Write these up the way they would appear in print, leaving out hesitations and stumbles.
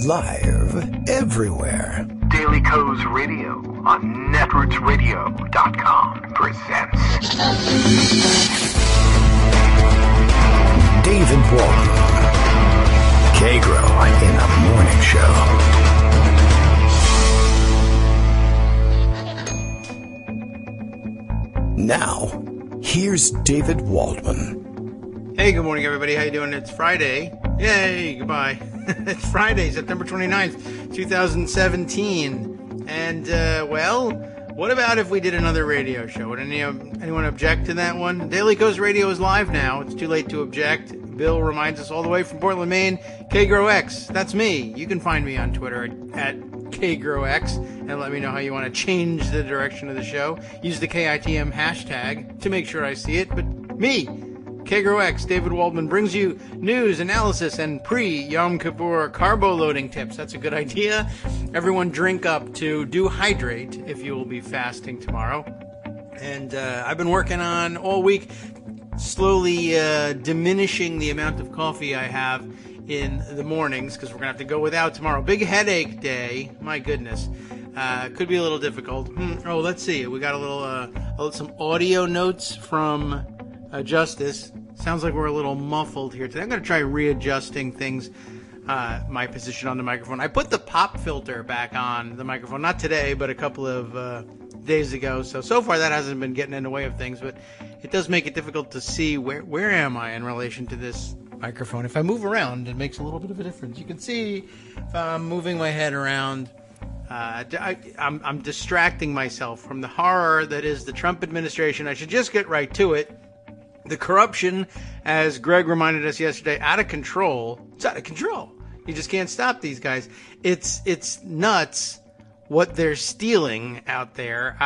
Live everywhere. Daily Co's Radio on netrootsradio.com presents David Walton. Kagro in the Morning Show. Now, here's David Waldman. Hey, good morning, everybody. How you doing? It's Friday. Yay, goodbye. It's Friday, September 29th, 2017. And, well, what about if we did another radio show? Would anyone object to that one? Daily Co's Radio is live now. It's too late to object. Bill reminds us all the way from Portland, Maine. KagroX, that's me. You can find me on Twitter at KagroX and let me know how you want to change the direction of the show. Use the KITM hashtag to make sure I see it. But me, KagroX, David Waldman, brings you news, analysis, and pre-Yom Kippur carbo loading tips. That's a good idea. Everyone drink up to do hydrate if you will be fasting tomorrow. And I've been working on all week, slowly diminishing the amount of coffee I have in the mornings because we're going to have to go without tomorrow. Big headache day. My goodness. Could be a little difficult. Oh, let's see. We got a little some audio notes from Justice. Sounds like we're a little muffled here today. I'm going to try readjusting things, my position on the microphone. I put the pop filter back on the microphone, not today, but a couple of days ago. So far that hasn't been getting in the way of things, but it does make it difficult to see where am I in relation to this microphone. If I move around, it makes a little bit of a difference. You can see if I'm moving my head around, I'm distracting myself from the horror that is the Trump administration. I should just get right to it. The corruption, as Greg reminded us yesterday, out of control. It's out of control. You just can't stop these guys. It's nuts what they're stealing out there.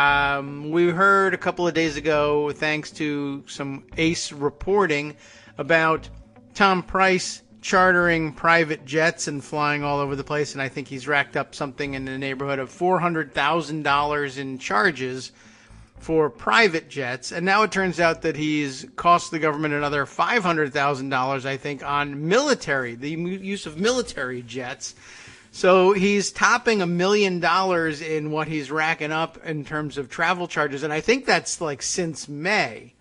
We heard a couple of days ago, thanks to some ace reporting, about Tom Price chartering private jets and flying all over the place, and I think he's racked up something in the neighborhood of $400,000 in charges for private jets, and now it turns out that he's cost the government another $500,000, I think, on military, the use of military jets. So he's topping $1 million in what he's racking up in terms of travel charges, and I think that's like since May,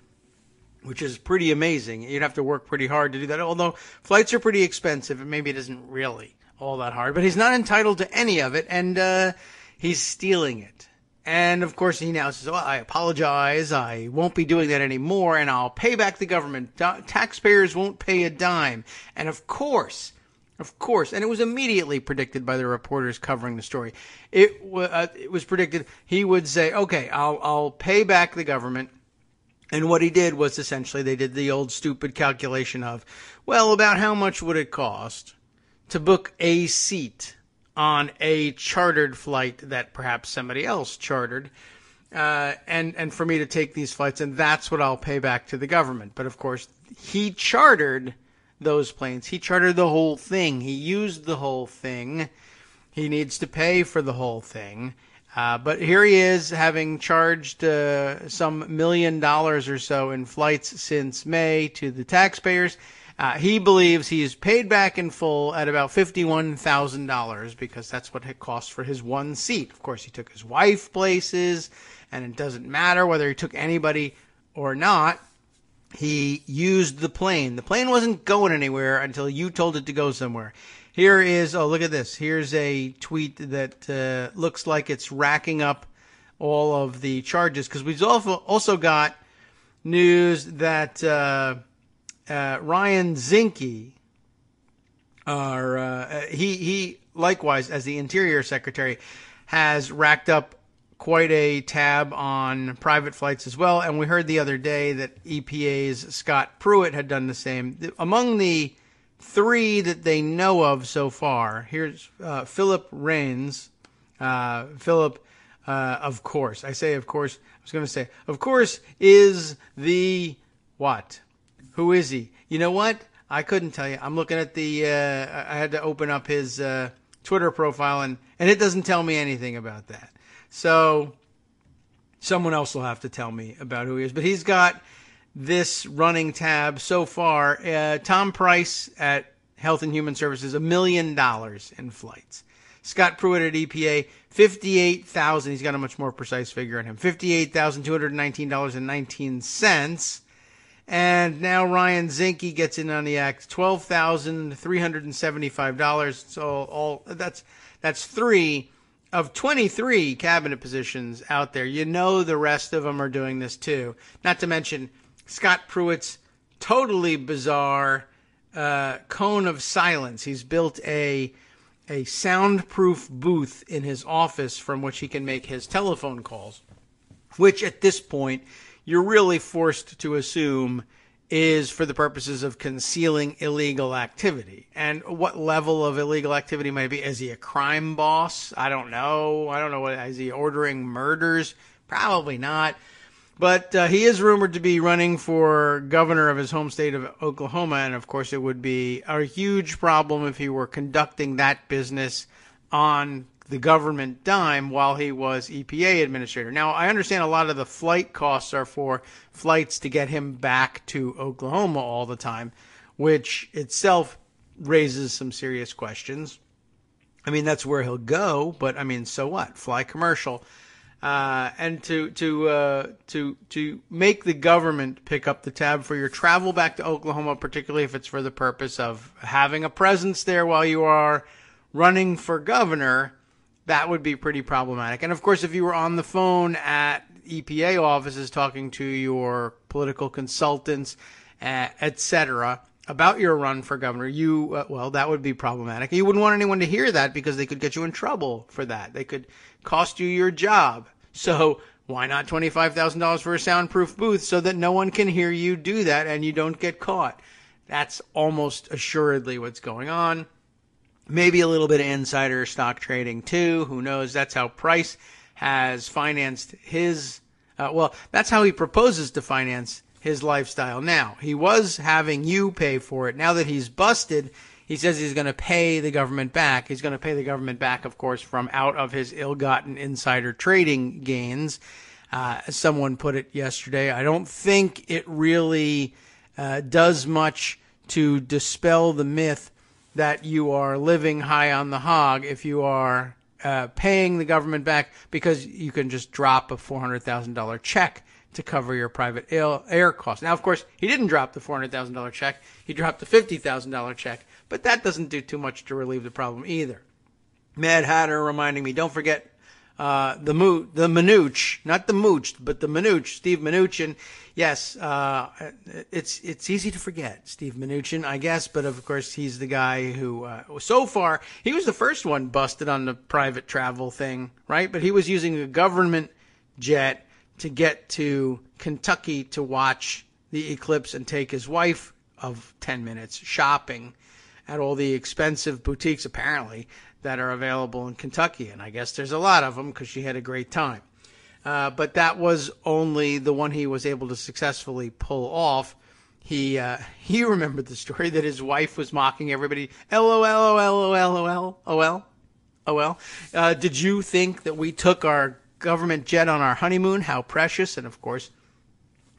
which is pretty amazing. You'd have to work pretty hard to do that, although flights are pretty expensive, and maybe it isn't really all that hard, but he's not entitled to any of it, and he's stealing it. And, of course, he now says, well, I apologize, I won't be doing that anymore, and I'll pay back the government. Taxpayers won't pay a dime. And, of course, and it was immediately predicted by the reporters covering the story. It was predicted he would say, okay, I'll pay back the government. And what he did was essentially they did the old stupid calculation of, well, about how much would it cost to book a seat on a chartered flight that perhaps somebody else chartered, and for me to take these flights, and that's what I'll pay back to the government. But of course, he chartered those planes. He chartered the whole thing. He used the whole thing. He needs to pay for the whole thing. But here he is, having charged some $1 million or so in flights since May to the taxpayers. He believes he's paid back in full at about $51,000 because that's what it cost for his one seat. Of course, he took his wife places, and it doesn't matter whether he took anybody or not. He used the plane. The plane wasn't going anywhere until you told it to go somewhere. Here is, oh, look at this. Here's a tweet that looks like it's racking up all of the charges, because we've also got news that Ryan Zinke, he likewise, as the Interior Secretary, has racked up quite a tab on private flights as well. And we heard the other day that EPA's Scott Pruitt had done the same. Among the three that they know of so far, here's Philip Raines. Philip, of course. I say of course. I was going to say, of course, is the what? Who is he? You know what? I couldn't tell you. I'm looking at the, I had to open up his Twitter profile, and it doesn't tell me anything about that. So someone else will have to tell me about who he is. But he's got this running tab so far. Tom Price at Health and Human Services, $1 million in flights. Scott Pruitt at EPA, $58,000. He's got a much more precise figure on him. $58,219.19. And now Ryan Zinke gets in on the act, $12,375. So that's 3 of 23 cabinet positions out there. You know the rest of them are doing this too. Not to mention Scott Pruitt's totally bizarre cone of silence. He's built a soundproof booth in his office from which he can make his telephone calls, which at this point you're really forced to assume is for the purposes of concealing illegal activity. And what level of illegal activity might it be? Is he a crime boss? I don't know. Is he ordering murders? Probably not. But he is rumored to be running for governor of his home state of Oklahoma, and of course it would be a huge problem if he were conducting that business on the government dime while he was EPA administrator. Now, I understand a lot of the flight costs are for flights to get him back to Oklahoma all the time, which itself raises some serious questions. I mean, that's where he'll go, but I mean, so what? Fly commercial. And to make the government pick up the tab for your travel back to Oklahoma, particularly if it's for the purpose of having a presence there while you are running for governor, that would be pretty problematic. And of course, if you were on the phone at EPA offices talking to your political consultants, etc., about your run for governor, that would be problematic. You wouldn't want anyone to hear that because they could get you in trouble for that. They could cost you your job. So why not $25,000 for a soundproof booth so that no one can hear you do that and you don't get caught? That's almost assuredly what's going on. Maybe a little bit of insider stock trading too. Who knows? That's how Price has financed his, that's how he proposes to finance his lifestyle now. He was having you pay for it. Now that he's busted, he says he's going to pay the government back. He's going to pay the government back, of course, from out of his ill-gotten insider trading gains. As someone put it yesterday, I don't think it really does much to dispel the myth that you are living high on the hog if you are paying the government back because you can just drop a $400,000 check to cover your private air costs. Now, of course, he didn't drop the $400,000 check. He dropped the $50,000 check, but that doesn't do too much to relieve the problem either. Mad Hatter reminding me, don't forget the Mnuchin, not the Mooch, but the Mnuchin, Steve Mnuchin. Yes, it's easy to forget Steve Mnuchin, I guess, but of course he's the guy who, so far, he was the first one busted on the private travel thing, right? But he was using a government jet to get to Kentucky to watch the eclipse and take his wife of 10 minutes shopping at all the expensive boutiques, apparently, that are available in Kentucky. And I guess there's a lot of them because she had a great time. But that was only the one he was able to successfully pull off. He remembered the story that his wife was mocking everybody. LOL. Did you think that we took our government jet on our honeymoon? How precious. And of course,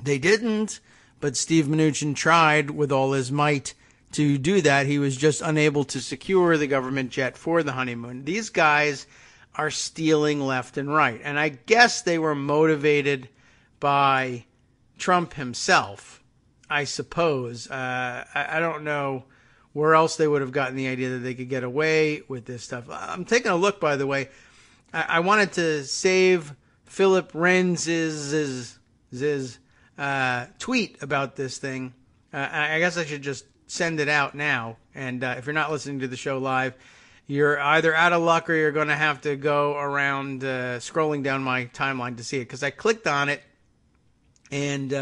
they didn't. But Steve Mnuchin tried with all his might to do that. He was just unable to secure the government jet for the honeymoon. These guys are stealing left and right. And I guess they were motivated by Trump himself, I suppose. I don't know where else they would have gotten the idea that they could get away with this stuff. I'm taking a look, by the way. I wanted to save Philip Renz's tweet about this thing. I guess I should just send it out now. And if you're not listening to the show live, you're either out of luck or you're going to have to go around scrolling down my timeline to see it. Because I clicked on it, and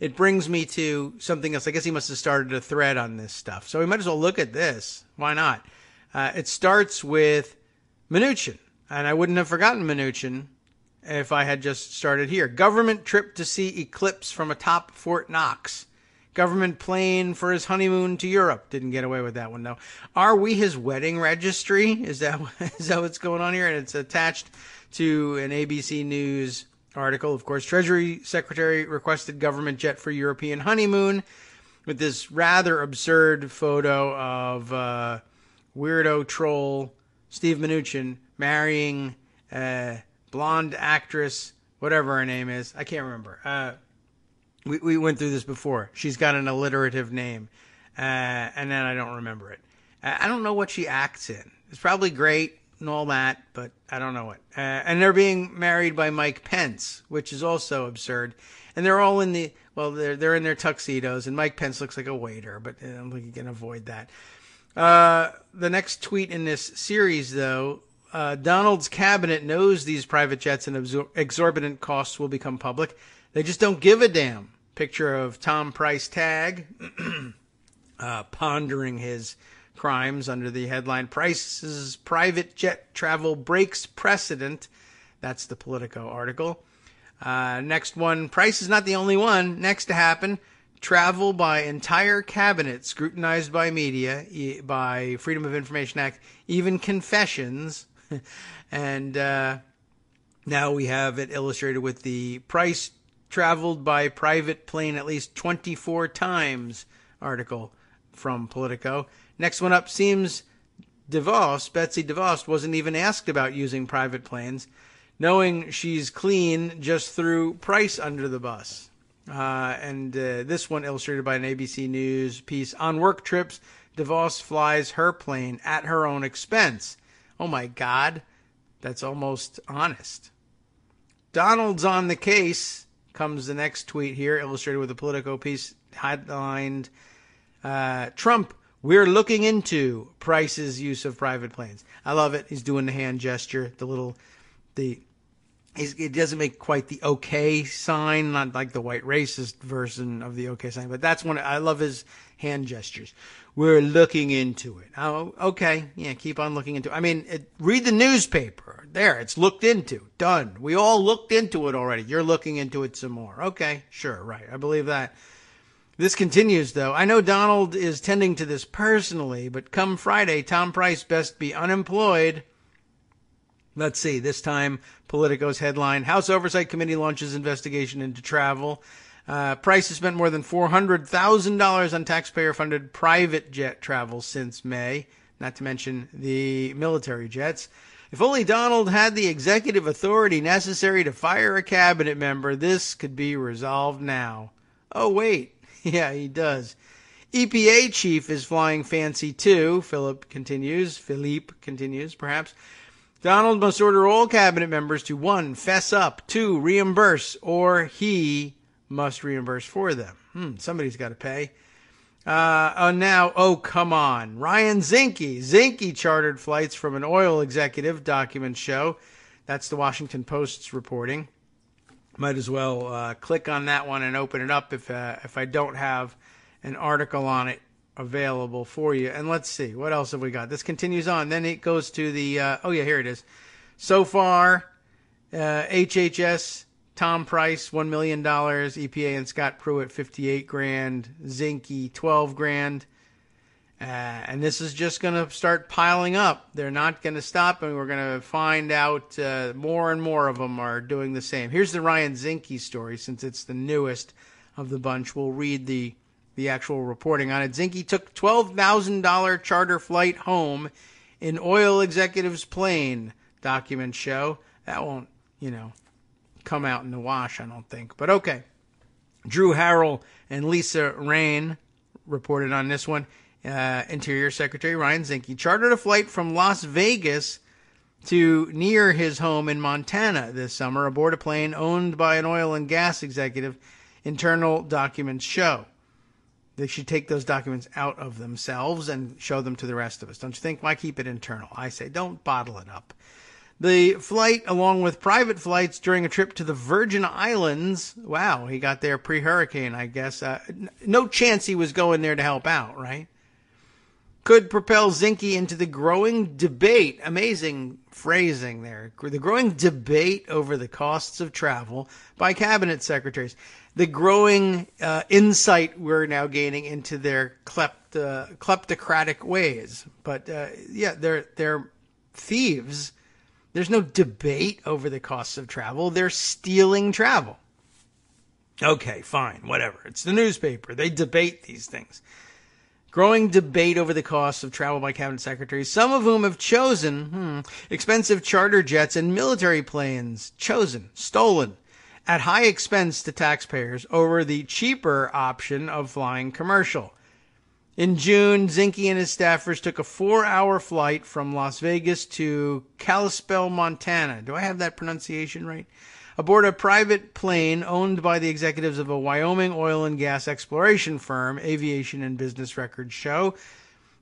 it brings me to something else. I guess he must have started a thread on this stuff. So we might as well look at this. Why not? It starts with Mnuchin. And I wouldn't have forgotten Mnuchin if I had just started here. Government trip to see eclipse from atop Fort Knox. Government plane for his honeymoon to Europe. Didn't get away with that one, though. Are we his wedding registry? Is that what's going on here? And it's attached to an ABC News article. Of course, Treasury Secretary requested government jet for European honeymoon. with this rather absurd photo of weirdo troll Steve Mnuchin marrying blonde actress, whatever her name is. I can't remember. We went through this before. She's got an alliterative name, and then I don't remember it. I don't know what she acts in. It's probably great and all that, but I don't know it. And they're being married by Mike Pence, which is also absurd. And they're all in they're in their tuxedos, and Mike Pence looks like a waiter, but I don't think you can avoid that. The next tweet in this series, though, Donald's cabinet knows these private jets and exorbitant costs will become public. They just don't give a damn. Picture of Tom Price Tag pondering his crimes under the headline, Price's private jet travel breaks precedent. That's the Politico article. Next one, Price is not the only one. Next to happen, travel by entire cabinet scrutinized by media, by Freedom of Information Act, even confessions. And now we have it illustrated with the Price traveled by private plane at least 24 times article from Politico. Next one up, seems Betsy DeVos wasn't even asked about using private planes, knowing she's clean, just threw Price under the bus. And this one illustrated by an ABC News piece. On work trips, DeVos flies her plane at her own expense. Oh my God, that's almost honest. Donald's on the case, comes the next tweet here, illustrated with a Politico piece headlined, Trump, we're looking into Price's use of private planes. I love it. He's doing the hand gesture, it doesn't make quite the okay sign, not like the white racist version of the okay sign, but that's one. I love his hand gestures. We're looking into it. Oh, okay. Yeah, keep on looking into it. I mean, read the newspaper. There, it's looked into. Done. We all looked into it already. You're looking into it some more. Okay, sure, right. I believe that. This continues, though. I know Donald is tending to this personally, but come Friday, Tom Price best be unemployed. Let's see, this time, Politico's headline, House Oversight Committee launches investigation into travel. Price has spent more than $400,000 on taxpayer-funded private jet travel since May, not to mention the military jets. If only Donald had the executive authority necessary to fire a cabinet member, this could be resolved now. Oh, wait. Yeah, he does. EPA chief is flying fancy too, Philippe continues, perhaps. Donald must order all cabinet members to 1, fess up, 2, reimburse, or he must reimburse for them. Somebody's got to pay. Come on. Ryan Zinke. Zinke chartered flights from an oil executive, documents show. That's the Washington Post's reporting. Might as well click on that one and open it up if I don't have an article on it available for you. And let's see, what else have we got? This continues on. Then it goes to the, here it is. So far, HHS, Tom Price, $1 million, EPA and Scott Pruitt, $58,000, Zinke, $12,000. And this is just going to start piling up. They're not going to stop, and we're going to find out more and more of them are doing the same. Here's the Ryan Zinke story, since it's the newest of the bunch. We'll read the actual reporting on it. Zinke took $12,000 charter flight home in oil executive's plane, documents show. That won't, come out in the wash, I don't think. But okay. Drew Harrell and Lisa Rain reported on this one. Interior Secretary Ryan Zinke chartered a flight from Las Vegas to near his home in Montana this summer aboard a plane owned by an oil and gas executive, internal documents show. They should take those documents out of themselves and show them to the rest of us. Don't you think? Why keep it internal? I say don't bottle it up. The flight, along with private flights during a trip to the Virgin Islands, wow, he got there pre-hurricane, I guess. No chance he was going there to help out, right? Could propel Zinke into the growing debate, amazing phrasing there, the growing debate over the costs of travel by cabinet secretaries, the growing insight we're now gaining into their kleptocratic ways. But they're thieves. There's no debate over the costs of travel. They're stealing travel. Okay, fine, whatever. It's the newspaper. They debate these things. Growing debate over the costs of travel by cabinet secretaries, some of whom have chosen expensive charter jets and military planes, stolen, at high expense to taxpayers over the cheaper option of flying commercial. In June, Zinke and his staffers took a 4-hour flight from Las Vegas to Kalispell, Montana. Do I have that pronunciation right? Aboard a private plane owned by the executives of a Wyoming oil and gas exploration firm, Aviation and Business Records show.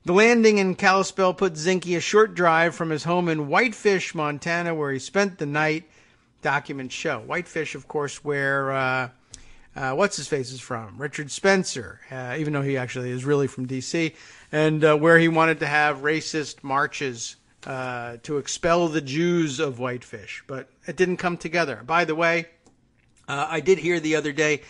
The landing in Kalispell put Zinke a short drive from his home in Whitefish, Montana, where he spent the night. Documents show. Whitefish, of course, where what's-his-face is from, Richard Spencer, even though he actually is really from D.C., and where he wanted to have racist marches to expel the Jews of Whitefish. But it didn't come together. By the way, I did hear the other day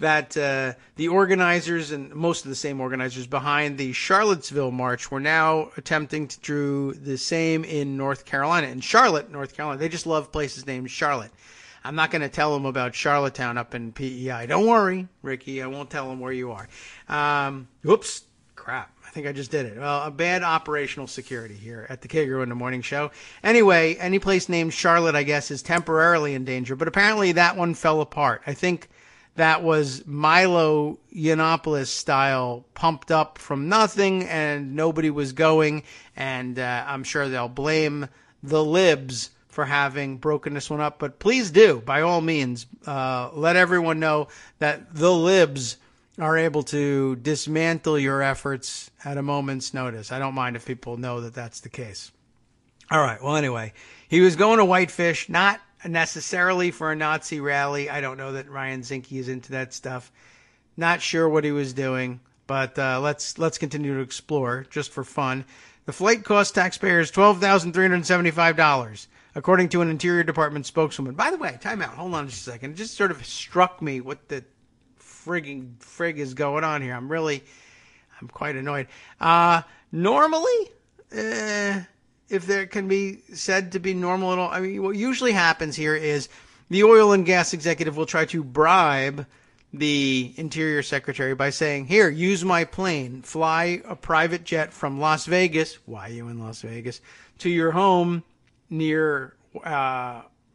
that the organizers, and most of the same organizers behind the Charlottesville March, were now attempting to do the same in North Carolina. In Charlotte, North Carolina, they just love places named Charlotte. I'm not going to tell them about Charlottetown up in PEI. Don't worry, Ricky. I won't tell them where you are. Whoops. Crap. I think I just did it. Well, a bad operational security here at the Kagro in the Morning Show. Anyway, any place named Charlotte, I guess, is temporarily in danger. But apparently that one fell apart. I think that was Milo Yiannopoulos style, pumped up from nothing, and nobody was going. And I'm sure they'll blame the libs for having broken this one up. But please do, by all means, let everyone know that the libs are able to dismantle your efforts at a moment's notice. I don't mind if people know that that's the case. All right. Well, anyway, he was going to Whitefish, not necessarily for a Nazi rally. I don't know that Ryan Zinke is into that stuff. Not sure what he was doing, but let's continue to explore just for fun. The flight cost taxpayers $12,375, according to an Interior Department spokeswoman. By the way, time out. Hold on just a second. It just sort of struck me what the frig is going on here. I'm quite annoyed. Normally, if there can be said to be normal at all, I mean, what usually happens here is the oil and gas executive will try to bribe the Interior Secretary by saying, here, use my plane, fly a private jet from Las Vegas, why are you in Las Vegas, to your home near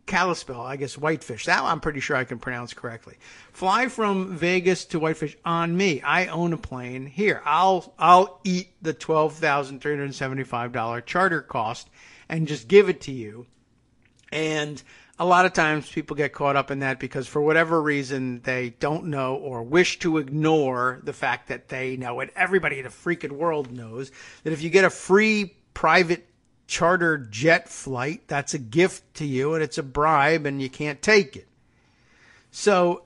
Kalispell, I guess Whitefish. That I'm pretty sure I can pronounce correctly. Fly from Vegas to Whitefish on me. I own a plane. Here, I'll eat the $12,375 charter cost and just give it to you. And a lot of times people get caught up in that because for whatever reason they don't know or wish to ignore the fact that they know it. Everybody in the freaking world knows that if you get a free private charter jet flight, that's a gift to you and it's a bribe and you can't take it. So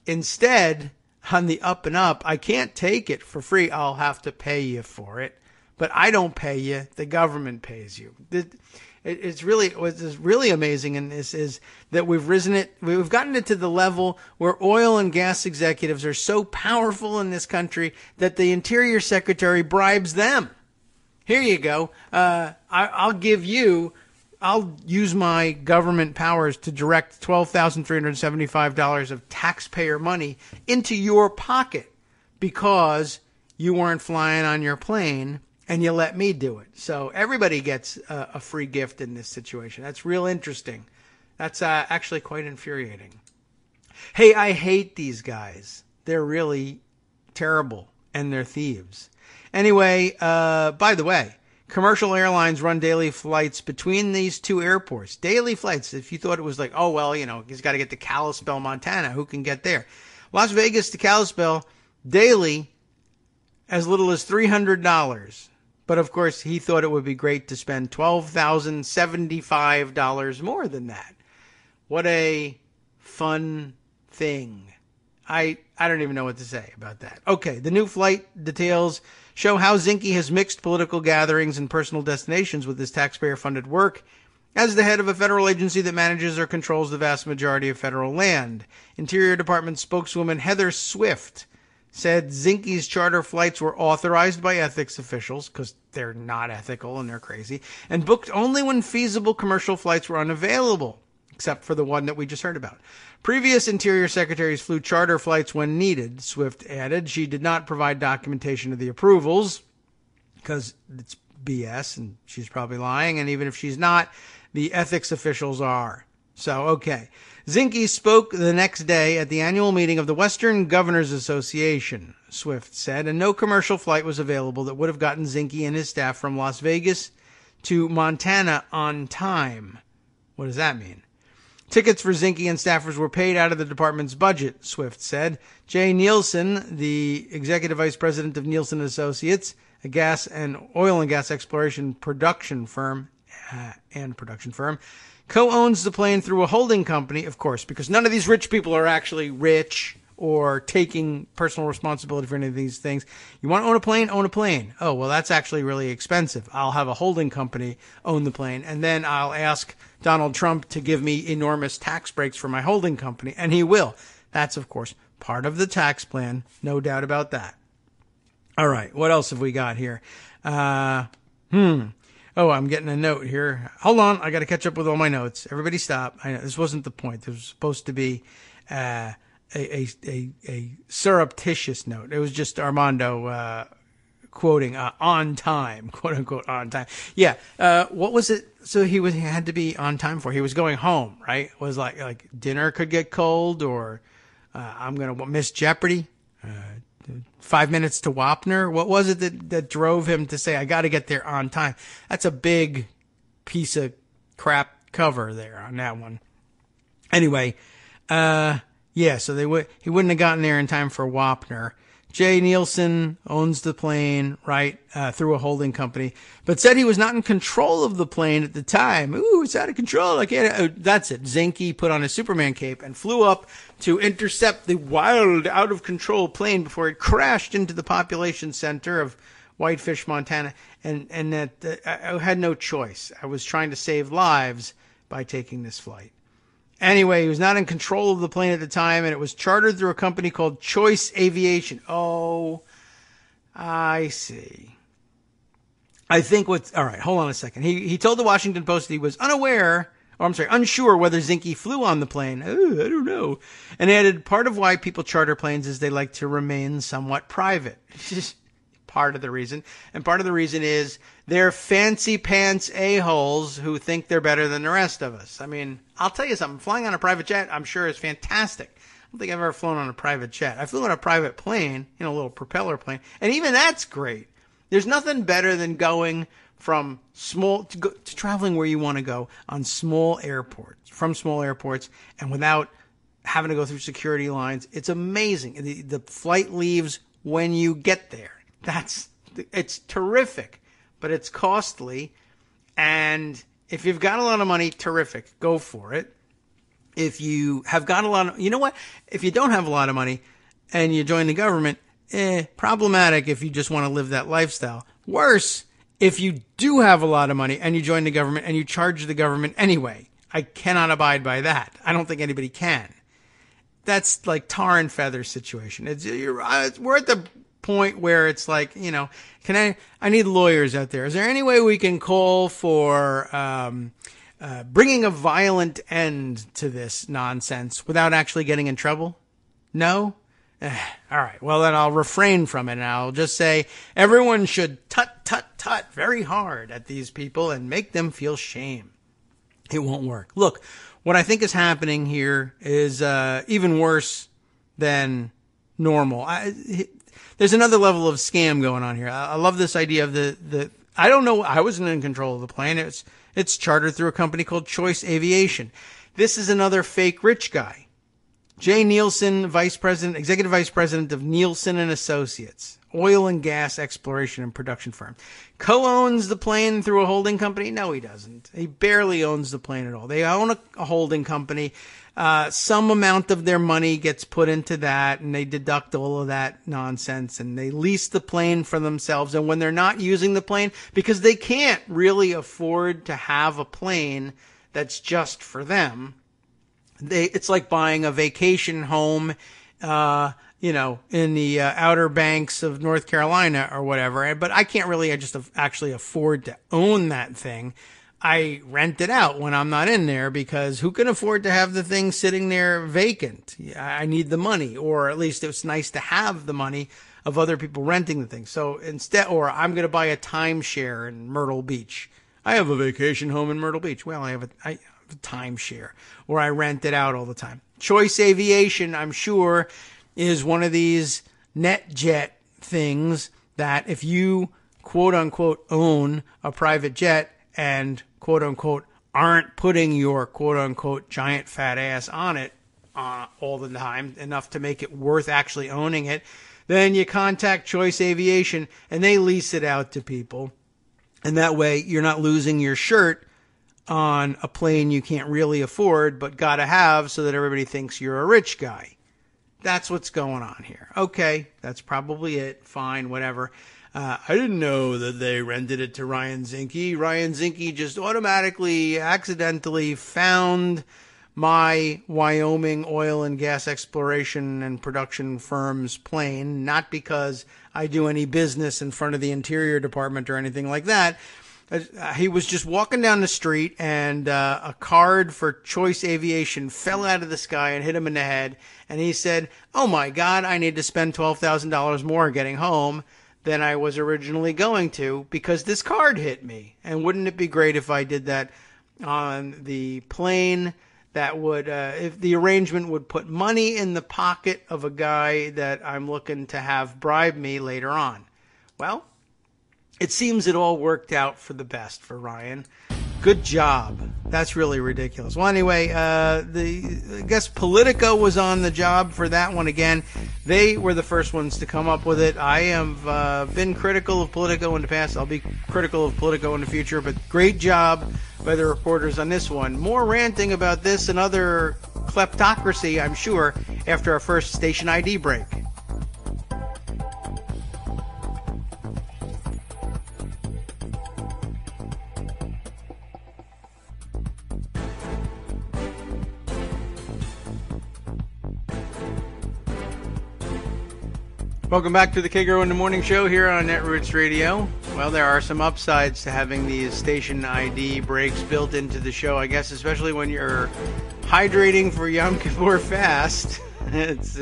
instead, on the up and up, I can't take it for free. I'll have to pay you for it. But I don't pay you. The government pays you. What's really amazing in this is that we've gotten it to the level where oil and gas executives are so powerful in this country that the Interior Secretary bribes them. Here you go. I'll use my government powers to direct $12,375 of taxpayer money into your pocket because you weren't flying on your plane and you let me do it. So everybody gets a free gift in this situation. That's real interesting. That's actually quite infuriating. Hey, I hate these guys. They're really terrible and they're thieves. Anyway, by the way, commercial airlines run daily flights between these two airports. Daily flights. If you thought it was like, oh, well, he's got to get to Kalispell, Montana. Who can get there? Las Vegas to Kalispell daily, as little as $300. But, of course, he thought it would be great to spend $12,075 more than that. What a fun thing. I don't even know what to say about that. Okay, the new flight details show how Zinke has mixed political gatherings and personal destinations with his taxpayer-funded work as the head of a federal agency that manages or controls the vast majority of federal land. Interior Department spokeswoman Heather Swift said Zinke's charter flights were authorized by ethics officials, because they're not ethical and they're crazy, and booked only when feasible commercial flights were unavailable. except for the one that we just heard about. Previous Interior Secretaries flew charter flights when needed, Swift added. She did not provide documentation of the approvals because it's BS and she's probably lying. And even if she's not, the ethics officials are. So, okay. Zinke spoke the next day at the annual meeting of the Western Governors Association, Swift said, and no commercial flight was available that would have gotten Zinke and his staff from Las Vegas to Montana on time. What does that mean? Tickets for Zinke and staffers were paid out of the department's budget, Swift said. Jay Nielsen, the executive vice president of Nielsen Associates, a gas and oil and gas exploration production firm, co-owns the plane through a holding company, of course, because none of these rich people are actually rich or taking personal responsibility for any of these things. You want to own a plane? Own a plane. Oh, well, that's actually really expensive. I'll have a holding company own the plane, and then I'll ask Donald Trump to give me enormous tax breaks for my holding company, and he will. That's, of course, part of the tax plan. No doubt about that. All right, what else have we got here? Oh, I'm getting a note here. Hold on, I got to catch up with all my notes. Everybody stop. I know this wasn't the point. This was supposed to be a surreptitious note. It was just Armando quoting on time, quote unquote on time. Yeah. What was it? So he had to be on time for. He was going home, right? It was like dinner could get cold, or I'm gonna miss Jeopardy. 5 minutes to Wapner. What was it that drove him to say, I got to get there on time? That's a big piece of crap cover there on that one. Anyway, yeah, so he wouldn't have gotten there in time for Wapner. Jay Nielsen owns the plane, right, through a holding company, but said he was not in control of the plane at the time. Ooh, it's out of control. I can't. That's it. Zinke put on his Superman cape and flew up to intercept the wild, out-of-control plane before it crashed into the population center of Whitefish, Montana, and that I had no choice. I was trying to save lives by taking this flight. Anyway, he was not in control of the plane at the time, and it was chartered through a company called Choice Aviation. Oh, I see. I think all right, hold on a second. He told the Washington Post that he was unsure whether Zinke flew on the plane. Oh, I don't know. And added, part of why people charter planes is they like to remain somewhat private. Part of the reason. And part of the reason is they're fancy pants a-holes who think they're better than the rest of us. I mean, I'll tell you something. Flying on a private jet, I'm sure, is fantastic. I don't think I've ever flown on a private jet. I flew on a private plane, a little propeller plane, and even that's great. There's nothing better than going from to traveling where you want to go on small airports, and without having to go through security lines. It's amazing. The flight leaves when you get there. It's terrific, but it's costly. And if you've got a lot of money, terrific, go for it. If you have got a lot of, you know what? If you don't have a lot of money and you join the government, problematic if you just want to live that lifestyle. Worse, if you do have a lot of money and you join the government and you charge the government anyway. I cannot abide by that. I don't think anybody can. That's like tar and feather situation. We're at the point where it's like, I need lawyers out there. Is there any way we can call for bringing a violent end to this nonsense without actually getting in trouble? No? All right. Well, then I'll refrain from it, and I'll just say everyone should tut very hard at these people and make them feel shame. It won't work. Look, what I think is happening here is even worse than normal. There's another level of scam going on here. I love this idea of I don't know. I wasn't in control of the plane. It's chartered through a company called Choice Aviation. This is another fake rich guy. Jay Nielsen, executive vice president of Nielsen and Associates, oil and gas exploration and production firm. Co-owns the plane through a holding company? No, he doesn't. He barely owns the plane at all. They own a holding company. Some amount of their money gets put into that, and they deduct all of that nonsense, and they lease the plane for themselves. And when they're not using the plane, because they can't really afford to have a plane that's just for them, it's like buying a vacation home, in the Outer Banks of North Carolina or whatever. But I can't really just actually afford to own that thing. I rent it out when I'm not in there, because who can afford to have the thing sitting there vacant? I need the money, or at least it's nice to have the money of other people renting the thing. So instead, or I'm going to buy a timeshare in Myrtle Beach. I have a vacation home in Myrtle Beach. Well, I have a timeshare, or I rent it out all the time. Choice Aviation, I'm sure, is one of these NetJet things that if you quote unquote own a private jet and quote unquote aren't putting your quote unquote giant fat ass on it all the time, enough to make it worth actually owning it, then you contact Choice Aviation and they lease it out to people. And that way you're not losing your shirt on a plane you can't really afford but gotta have so that everybody thinks you're a rich guy. That's what's going on here. Okay, that's probably it. Fine, whatever. I didn't know that they rented it to Ryan Zinke. Ryan Zinke just automatically, accidentally found my Wyoming oil and gas exploration and production firm's plane, not because I do any business in front of the Interior Department or anything like that. He was just walking down the street, and a card for Choice Aviation fell out of the sky and hit him in the head. And he said, "Oh my God, I need to spend $12,000 more getting home than I was originally going to because this card hit me. And wouldn't it be great if I did that on the plane? That would, if the arrangement would put money in the pocket of a guy that I'm looking to have bribe me later on." Well, it seems it all worked out for the best for Ryan. Good job. That's really ridiculous. Well, anyway, I guess Politico was on the job for that one again. They were the first ones to come up with it. I have been critical of Politico in the past. I'll be critical of Politico in the future, but great job by the reporters on this one. More ranting about this and other kleptocracy, I'm sure, after our first station ID break. Welcome back to the Kagro in the Morning Show here on Netroots Radio. Well, there are some upsides to having these station ID breaks built into the show, I guess, especially when you're hydrating for Yom Kippur fast. It's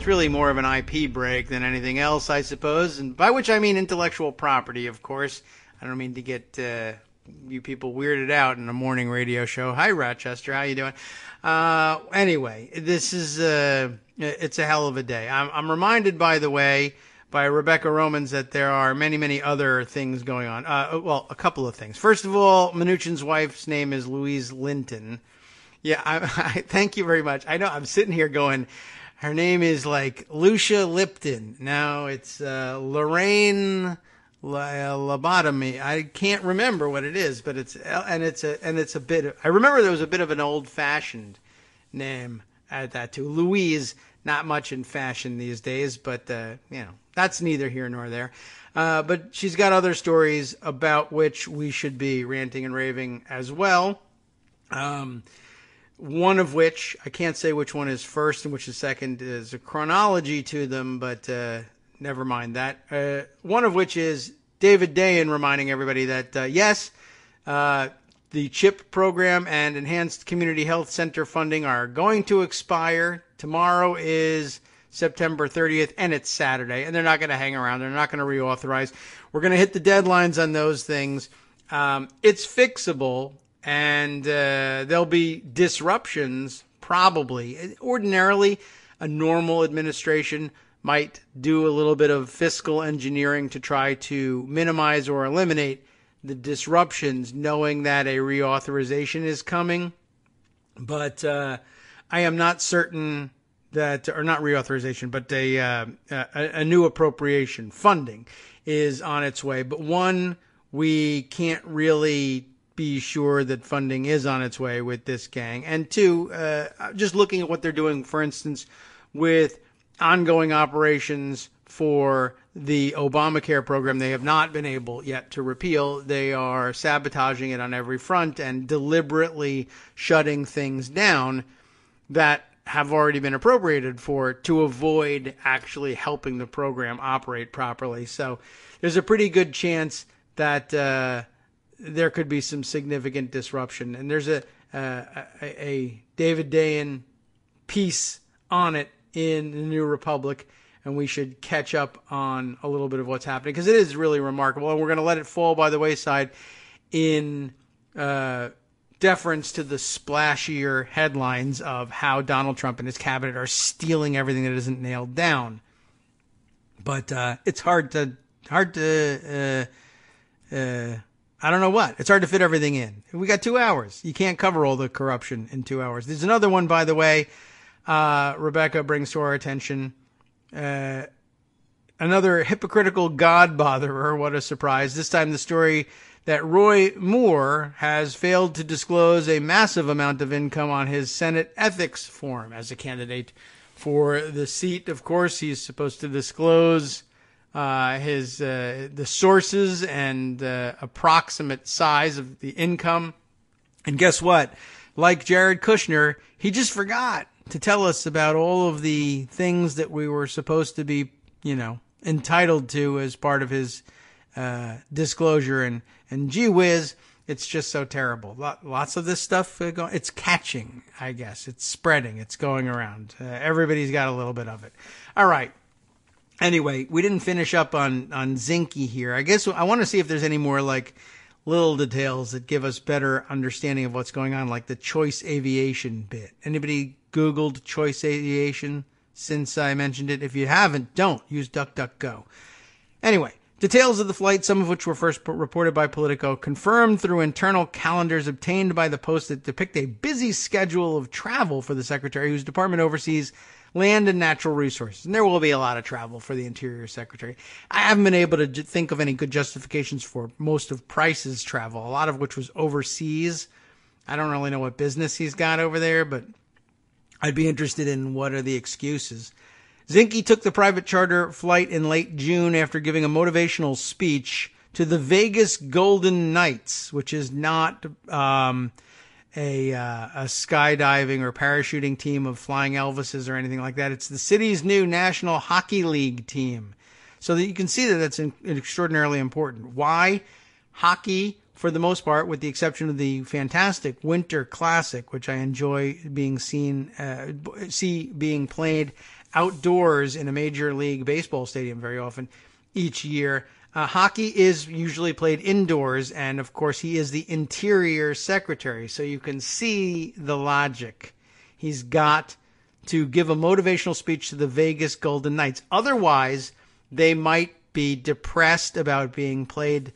really more of an IP break than anything else, I suppose, and by which I mean intellectual property, of course. I don't mean to get you people weirded out in a morning radio show. Hi, Rochester. How you doing? Anyway, this is it's a hell of a day. I'm reminded, by the way, by Rebecca Romans that there are many, many other things going on. Well, a couple of things. First of all, Mnuchin's wife's name is Louise Linton. Yeah, I thank you very much. I know I'm sitting here going, her name is like Lucia Lipton. Now it's Lorraine Lobotomy. I can't remember what it is, but it's a bit. I remember there was a bit of an old-fashioned name at that too. Louise, not much in fashion these days, but that's neither here nor there. But she's got other stories about which we should be ranting and raving as well. One of which, I can't say which one is first and which is second. Is a chronology to them, but never mind that. One of which is David Dayen reminding everybody that, yes, the CHIP program and Enhanced Community Health Center funding are going to expire. Tomorrow is September 30th, and it's Saturday, and they're not going to hang around. They're not going to reauthorize. We're going to hit the deadlines on those things. It's fixable, and there'll be disruptions, probably. Ordinarily, a normal administration might do a little bit of fiscal engineering to try to minimize or eliminate the disruptions, knowing that a reauthorization is coming. But I am not certain that, or not reauthorization, but a new appropriation funding is on its way. But one, we can't really be sure that funding is on its way with this gang. And two, just looking at what they're doing, for instance, with ongoing operations for the Obamacare program, they have not been able yet to repeal. They are sabotaging it on every front and deliberately shutting things down that have already been appropriated for to avoid actually helping the program operate properly. So there's a pretty good chance that there could be some significant disruption. And there's a David Dayen piece on it in the New Republic, and we should catch up on a little bit of what's happening, because it is really remarkable, and we're going to let it fall by the wayside in deference to the splashier headlines of how Donald Trump and his cabinet are stealing everything that isn't nailed down. But it's hard to I don't know what. It's hard to fit everything in. We got 2 hours. You can't cover all the corruption in 2 hours. There's another one, by the way, Rebecca brings to our attention. Another hypocritical God botherer. What a surprise. This time the story that Roy Moore has failed to disclose a massive amount of income on his Senate ethics form as a candidate for the seat. Of course, he's supposed to disclose the sources and approximate size of the income. And guess what? Like Jared Kushner, he just forgot to tell us about all of the things that we were supposed to be, entitled to as part of his disclosure. And gee whiz, it's just so terrible. Lots of this stuff, it's catching, I guess. It's spreading. It's going around. Everybody's got a little bit of it. All right. Anyway, we didn't finish up on Zinke here. I guess I want to see if there's any more little details that give us better understanding of what's going on, like the Choice Aviation bit. Anybody Googled Choice Aviation since I mentioned it? If you haven't, don't. Use DuckDuckGo. Anyway, details of the flight, some of which were first reported by Politico, confirmed through internal calendars obtained by the Post that depict a busy schedule of travel for the secretary, whose department oversees land and natural resources. And there will be a lot of travel for the Interior Secretary. I haven't been able to think of any good justifications for most of Price's travel, a lot of which was overseas. I don't really know what business he's got over there, but I'd be interested in what are the excuses. Zinke took the private charter flight in late June after giving a motivational speech to the Vegas Golden Knights, which is not a skydiving or parachuting team of flying Elvises or anything like that. It's the city's new National Hockey League team. So that you can see that that's extraordinarily important. Why? Hockey, for the most part, with the exception of the fantastic Winter Classic, which I enjoy being being played outdoors in a Major League Baseball stadium very often each year. Hockey is usually played indoors, and of course he is the Interior Secretary, so you can see the logic. He's got to give a motivational speech to the Vegas Golden Knights. Otherwise, they might be depressed about being paid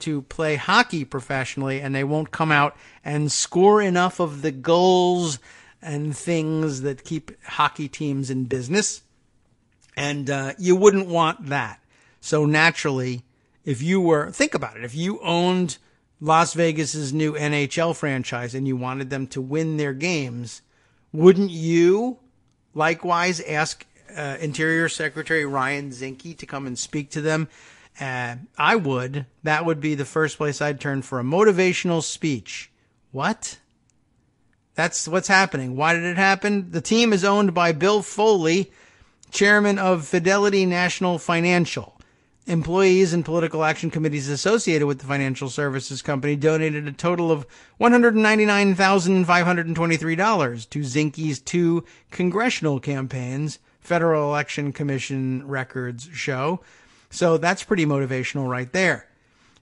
to play hockey professionally, and they won't come out and score enough of the goals and things that keep hockey teams in business. And you wouldn't want that. So naturally, think about it, if you owned Las Vegas's new NHL franchise and you wanted them to win their games, wouldn't you likewise ask Interior Secretary Ryan Zinke to come and speak to them? I would. That would be the first place I'd turn for a motivational speech. What? That's what's happening. Why did it happen? The team is owned by Bill Foley, chairman of Fidelity National Financial. Employees and political action committees associated with the financial services company donated a total of $199,523 to Zinke's 2 congressional campaigns, Federal Election Commission records show. So that's pretty motivational right there.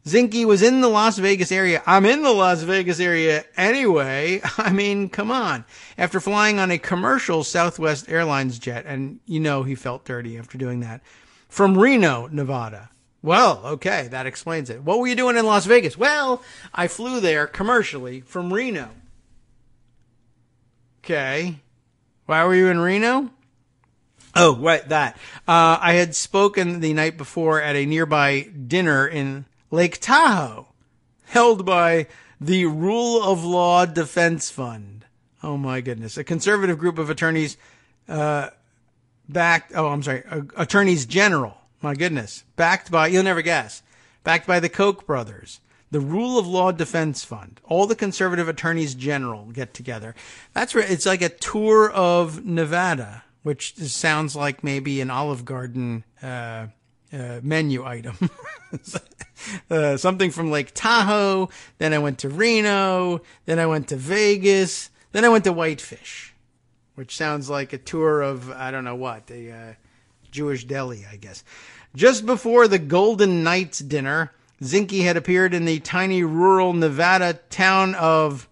Zinke was in the Las Vegas area. I'm in the Las Vegas area anyway. I mean, come on. After flying on a commercial Southwest Airlines jet, and he felt dirty after doing that, from Reno, Nevada. Well, okay, that explains it. What were you doing in Las Vegas? Well, I flew there commercially from Reno. Okay. Why were you in Reno? Oh, right, that. I had spoken the night before at a nearby dinner in Lake Tahoe, held by the Rule of Law Defense Fund. Oh, my goodness. A conservative group of attorneys attorneys general, my goodness, backed by, you'll never guess, backed by the Koch brothers, the Rule of Law Defense Fund. All the conservative attorneys general get together. It's like a tour of Nevada, which sounds like maybe an Olive Garden menu item. Something from Lake Tahoe. Then I went to Reno. Then I went to Vegas. Then I went to Whitefish, which sounds like a tour of, I don't know what, a Jewish deli, I guess. Just before the Golden Knights dinner, Zinke had appeared in the tiny rural Nevada town of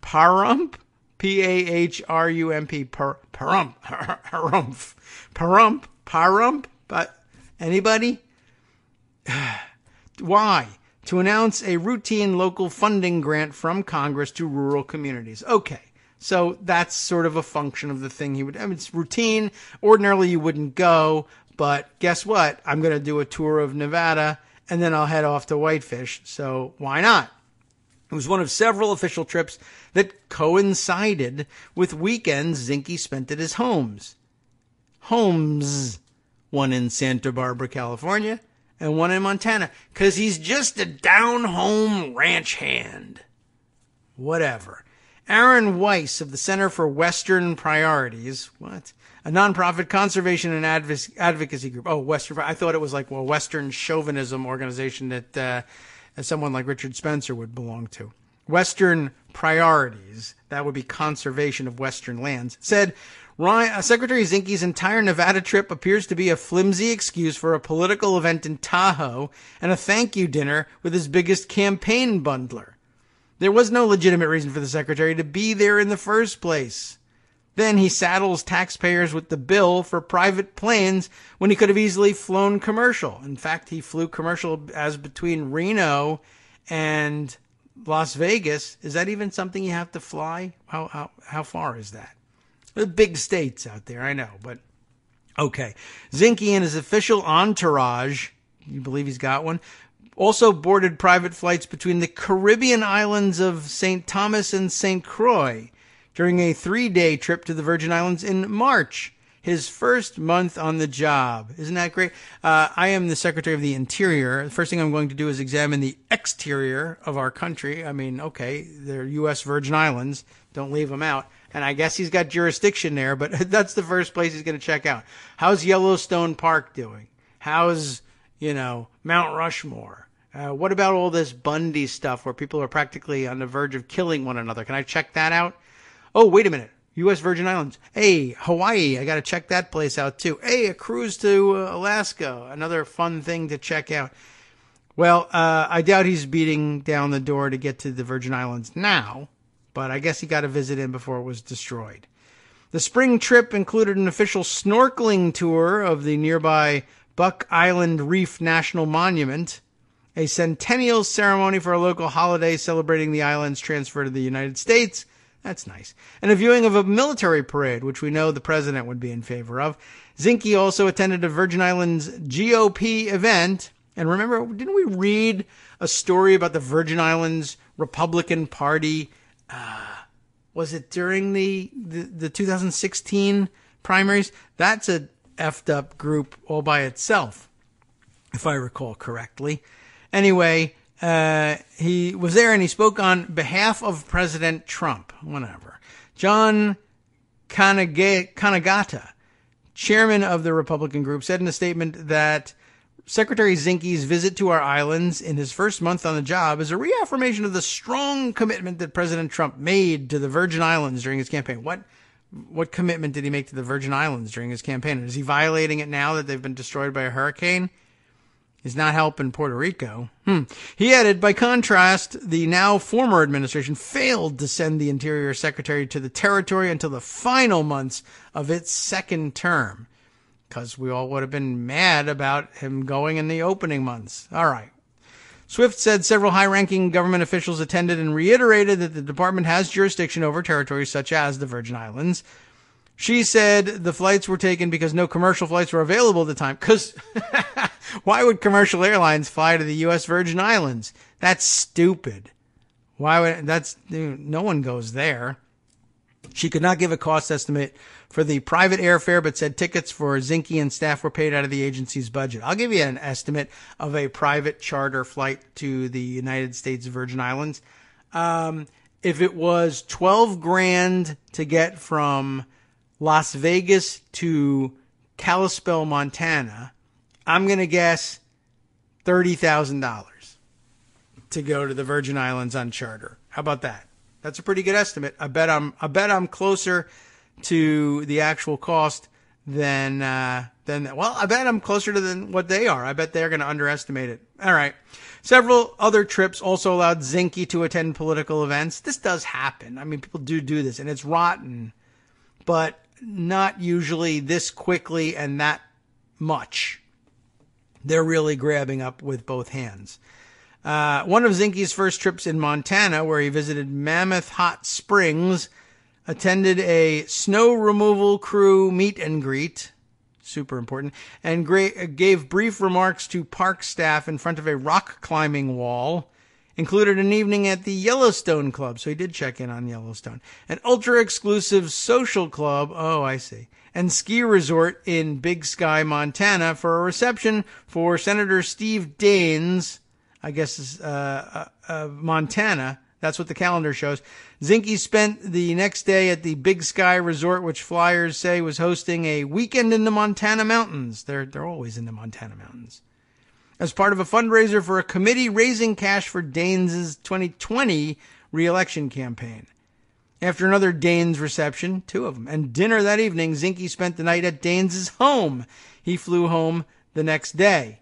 Pahrump, P-A-H-R-U-M-P, Pahrump, but anybody? Why? To announce a routine local funding grant from Congress to rural communities. Okay, so that's sort of a function of the thing he would, I mean, it's routine. Ordinarily you wouldn't go, but guess what? I'm going to do a tour of Nevada and then I'll head off to Whitefish. So why not? It was one of several official trips that coincided with weekends Zinke spent at his homes. One in Santa Barbara, California, and one in Montana, because he's just a down-home ranch hand. Whatever. Aaron Weiss of the Center for Western Priorities, what? A nonprofit conservation and advocacy group. Oh, I thought it was like, well, Western chauvinism organization that someone like Richard Spencer would belong to. Western Priorities, that would be conservation of Western lands, said Secretary Zinke's entire Nevada trip appears to be a flimsy excuse for a political event in Tahoe and a thank you dinner with his biggest campaign bundler. There was no legitimate reason for the secretary to be there in the first place. Then he saddles taxpayers with the bill for private planes when he could have easily flown commercial. In fact, he flew commercial as between Reno and Las Vegas. Is that even something you have to fly? How far is that? The big states out there, I know, but okay. Zinke and his official entourage, you believe he's got one, also boarded private flights between the Caribbean islands of St. Thomas and St. Croix during a 3-day trip to the Virgin Islands in March, his first month on the job. Isn't that great? I am the Secretary of the Interior. The first thing I'm going to do is examine the exterior of our country. I mean, okay, they're U.S. Virgin Islands. Don't leave them out. And I guess he's got jurisdiction there, but that's the first place he's going to check out. How's Yellowstone Park doing? How's, Mount Rushmore? What about all this Bundy stuff where people are practically on the verge of killing one another? Can I check that out? Oh, wait a minute. U.S. Virgin Islands. Hey, Hawaii. I got to check that place out too. Hey, a cruise to Alaska. Another fun thing to check out. Well, I doubt he's beating down the door to get to the Virgin Islands now, but I guess he got to visit in before it was destroyed. The spring trip included an official snorkeling tour of the nearby Buck Island Reef National Monument, a centennial ceremony for a local holiday celebrating the island's transfer to the United States. That's nice. And a viewing of a military parade, which we know the president would be in favor of. Zinke also attended a Virgin Islands GOP event. And remember, didn't we read a story about the Virgin Islands Republican Party? Was it during the 2016 primaries? That's a effed up group all by itself, if I recall correctly. Anyway, he was there and he spoke on behalf of President Trump. Whatever. John Kanagata, chairman of the Republican group, said in a statement that Secretary Zinke's visit to our islands in his first month on the job is a reaffirmation of the strong commitment that President Trump made to the Virgin Islands during his campaign. What commitment did he make to the Virgin Islands during his campaign? Is he violating it now that they've been destroyed by a hurricane? He's not helping Puerto Rico. He added, by contrast, the now former administration failed to send the Interior Secretary to the territory until the final months of its second term, because we all would have been mad about him going in the opening months. All right. Swift said several high-ranking government officials attended and reiterated that the department has jurisdiction over territories such as the Virgin Islands. She said the flights were taken because no commercial flights were available at the time. Because why would commercial airlines fly to the U.S. Virgin Islands? That's stupid. No one goes there. She could not give a cost estimate for the private airfare, but said tickets for Zinke and staff were paid out of the agency's budget. I'll give you an estimate of a private charter flight to the United States Virgin Islands. If it was $12,000 to get from Las Vegas to Kalispell, Montana, I'm going to guess $30,000 to go to the Virgin Islands on charter. How about that? That's a pretty good estimate. I bet I'm closer to the actual cost than I bet I'm closer to than what they are. I bet they're going to underestimate it. All right. Several other trips also allowed Zinke to attend political events. This does happen. I mean, people do this, and it's rotten, but not usually this quickly and that much. They're really grabbing up with both hands. One of Zinke's first trips in Montana, where he visited Mammoth Hot Springs, attended a snow removal crew meet and greet, super important, and gave brief remarks to park staff in front of a rock climbing wall, included an evening at the Yellowstone Club, so he did check in on Yellowstone, an ultra-exclusive social club, oh, I see, and ski resort in Big Sky, Montana, for a reception for Senator Steve Daines, I guess, Montana. That's what the calendar shows. Zinke spent the next day at the Big Sky Resort, which flyers say was hosting a weekend in the Montana mountains. They're always in the Montana mountains. As part of a fundraiser for a committee raising cash for Daines' 2020 re-election campaign. After another Daines reception, 2 of them, and dinner that evening, Zinke spent the night at Daines' home. He flew home the next day.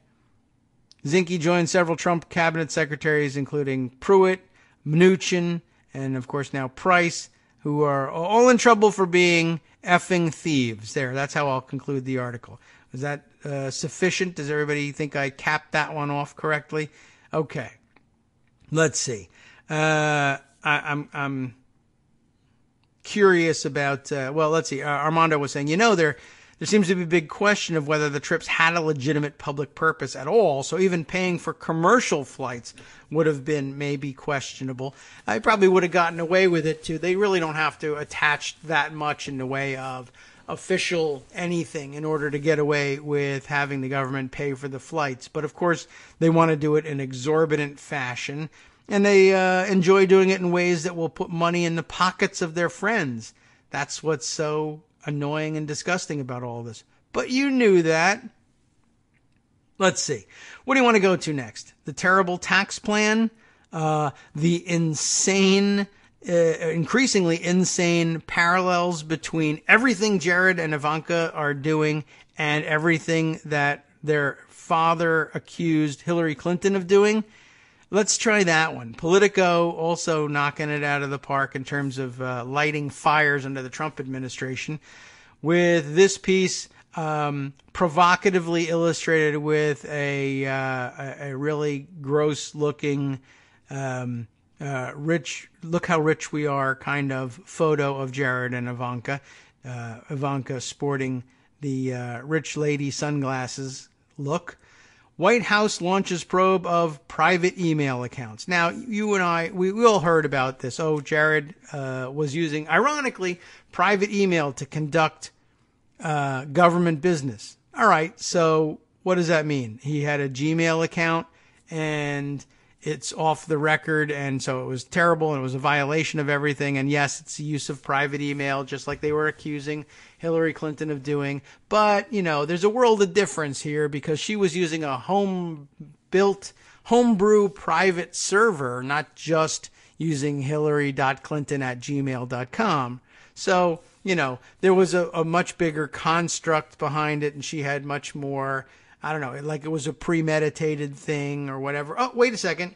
Zinke joined several Trump cabinet secretaries, including Pruitt, Mnuchin, and of course now Price, who are all in trouble for being effing thieves. There, that's how I'll conclude the article. Is that sufficient? Does everybody think I capped that one off correctly? Okay. Let's see. I'm curious about, let's see. Armando was saying, there seems to be a big question of whether the trips had a legitimate public purpose at all. So even paying for commercial flights would have been maybe questionable. I probably would have gotten away with it too. They really don't have to attach that much in the way of official anything in order to get away with having the government pay for the flights. But of course, they want to do it in exorbitant fashion. And they enjoy doing it in ways that will put money in the pockets of their friends. That's what's so annoying and disgusting about all this. But you knew that. Let's see. What do you want to go to next? The terrible tax plan? The insane, increasingly insane parallels between everything Jared and Ivanka are doing and everything that their father accused Hillary Clinton of doing? Let's try that one. Politico also knocking it out of the park in terms of lighting fires under the Trump administration, with this piece provocatively illustrated with a really gross-looking, rich, look how rich we are kind of photo of Jared and Ivanka. Ivanka sporting the rich lady sunglasses look. White House launches probe of private email accounts. Now, you and I, we all heard about this. Oh, Jared was using, ironically, private email to conduct government business. All right, so what does that mean? He had a Gmail account, and it's off the record, and so it was terrible, and it was a violation of everything. And yes, it's the use of private email, just like they were accusing Hillary Clinton of doing. But, there's a world of difference here, because she was using a homebrew private server, not just using hillary.clinton@gmail.com. So, there was a much bigger construct behind it, and she had much more, I don't know, like it was a premeditated thing or whatever. Oh, wait a second.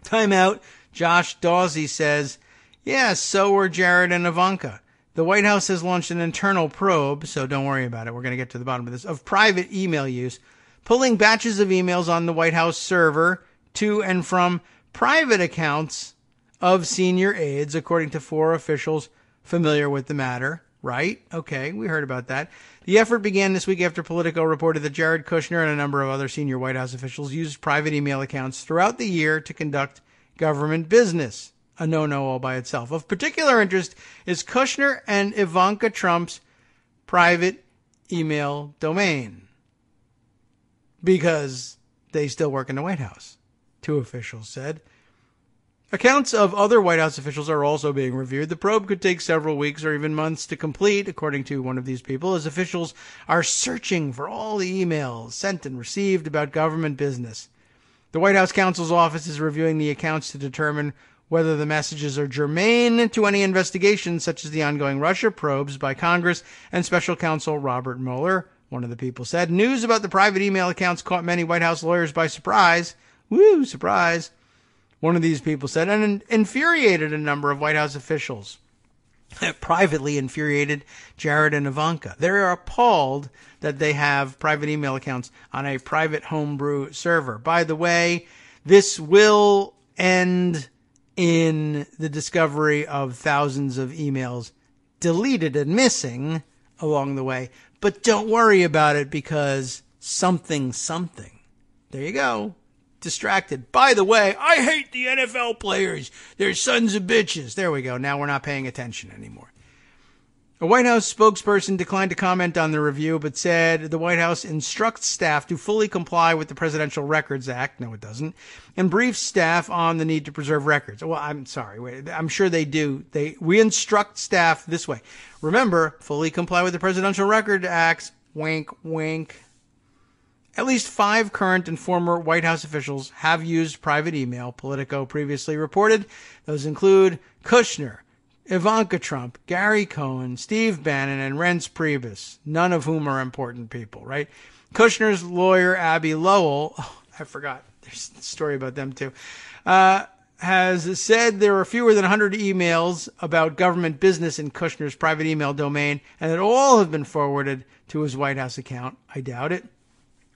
Time out. Josh Dawsey says, yeah, so were Jared and Ivanka. The White House has launched an internal probe, so don't worry about it. We're going to get to the bottom of this, of private email use, pulling batches of emails on the White House server to and from private accounts of senior aides, according to 4 officials familiar with the matter. Right? Okay, we heard about that. The effort began this week after Politico reported that Jared Kushner and a number of other senior White House officials used private email accounts throughout the year to conduct government business. A no-no all by itself. Of particular interest is Kushner and Ivanka Trump's private email domain, because they still work in the White House, 2 officials said. Accounts of other White House officials are also being reviewed. The probe could take several weeks or even months to complete, according to one of these people, as officials are searching for all the emails sent and received about government business. The White House counsel's office is reviewing the accounts to determine whether the messages are germane to any investigations, such as the ongoing Russia probes by Congress and Special Counsel Robert Mueller. One of the people said, news about the private email accounts caught many White House lawyers by surprise. Woo, surprise. One of these people said, and infuriated a number of White House officials. Privately infuriated Jared and Ivanka. They're appalled that they have private email accounts on a private homebrew server. By the way, this will end in the discovery of thousands of emails deleted and missing along the way. But don't worry about it because something. There you go. Distracted. By the way, I hate the NFL players. They're sons of bitches. There we go. Now we're not paying attention anymore. A White House spokesperson declined to comment on the review, but said the White House instructs staff to fully comply with the Presidential Records Act. No, it doesn't. And briefs staff on the need to preserve records. Well, I'm sorry. Wait, I'm sure they do. We instruct staff this way. Remember, fully comply with the Presidential Records Act. Wink, wink. At least 5 current and former White House officials have used private email, Politico previously reported. Those include Kushner, Ivanka Trump, Gary Cohn, Steve Bannon, and Reince Priebus, none of whom are important people, right? Kushner's lawyer, Abby Lowell, I forgot, there's a story about them too, has said there are fewer than 100 emails about government business in Kushner's private email domain, and that all have been forwarded to his White House account. I doubt it.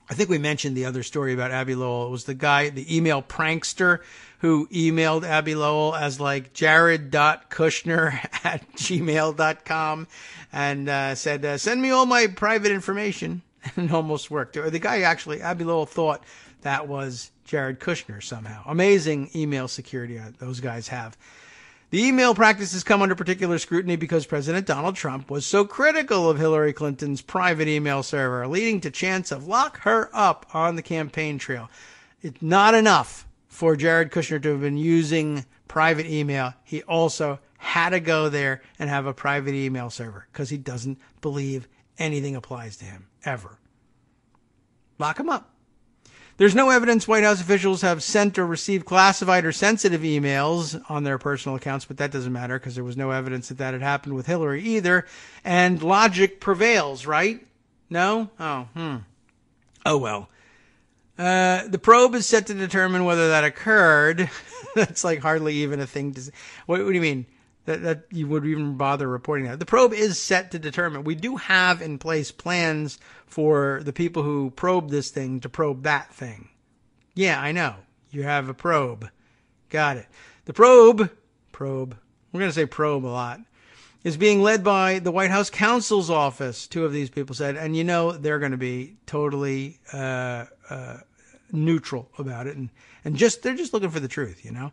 I think we mentioned the other story about Abby Lowell. It was the guy, the email prankster, who emailed Abby Lowell as like jared.kushner@gmail.com and said, send me all my private information. And it almost worked. The guy actually, Abby Lowell, thought that was Jared Kushner somehow. Amazing email security those guys have. The email practices come under particular scrutiny because President Donald Trump was so critical of Hillary Clinton's private email server, leading to chants of lock her up on the campaign trail. It's not enough for Jared Kushner to have been using private email. He also had to go there and have a private email server because he doesn't believe anything applies to him, ever. Lock him up. There's no evidence White House officials have sent or received classified or sensitive emails on their personal accounts, but that doesn't matter because there was no evidence that had happened with Hillary either. And logic prevails, right? No? Oh well. The probe is set to determine whether that occurred. That's like hardly even a thing to say. What do you mean? That you would even bother reporting that. The probe is set to determine. We do have in place plans for the people who probe this thing to probe that thing. Yeah, I know. You have a probe. Got it. The probe, we're going to say probe a lot, is being led by the White House counsel's office, 2 of these people said, and you know they're going to be totally neutral about it, and they're just looking for the truth, you know.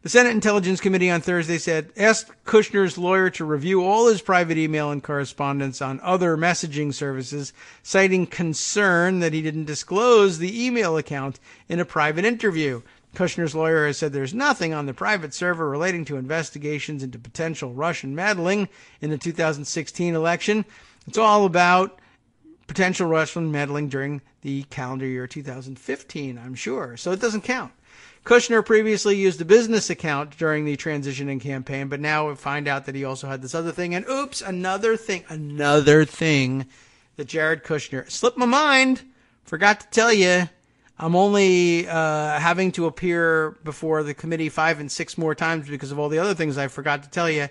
The Senate Intelligence Committee on Thursday said, asked Kushner's lawyer to review all his private email and correspondence on other messaging services, citing concern that he didn't disclose the email account in a private interview. Kushner's lawyer has said there's nothing on the private server relating to investigations into potential Russian meddling in the 2016 election. It's all about potential Russian meddling during the calendar year 2015, I'm sure. So it doesn't count. Kushner previously used a business account during the transitioning campaign, but now we find out that he also had this other thing. And oops, another thing that Jared Kushner slipped my mind. Forgot to tell you, I'm only having to appear before the committee 5 and 6 more times because of all the other things I forgot to tell you.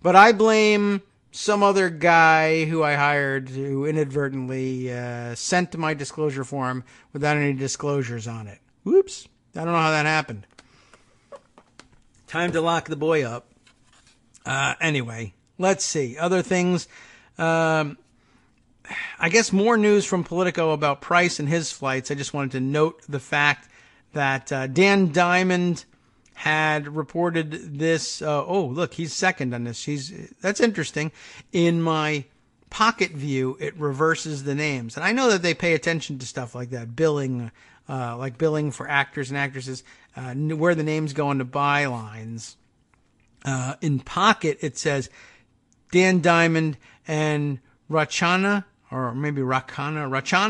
But I blame some other guy who I hired who inadvertently sent my disclosure form without any disclosures on it. Whoops. I don't know how that happened. Time to lock the boy up. Anyway, let's see. Other things. I guess more news from Politico about Price and his flights. I just wanted to note the fact that Dan Diamond had reported this. Oh, look, he's second on this. That's interesting. In my Pocket View, it reverses the names. And I know that they pay attention to stuff like that, billing, like billing for actors and actresses, where the names go into bylines. In Pocket, it says Dan Diamond and Rachana Pradhan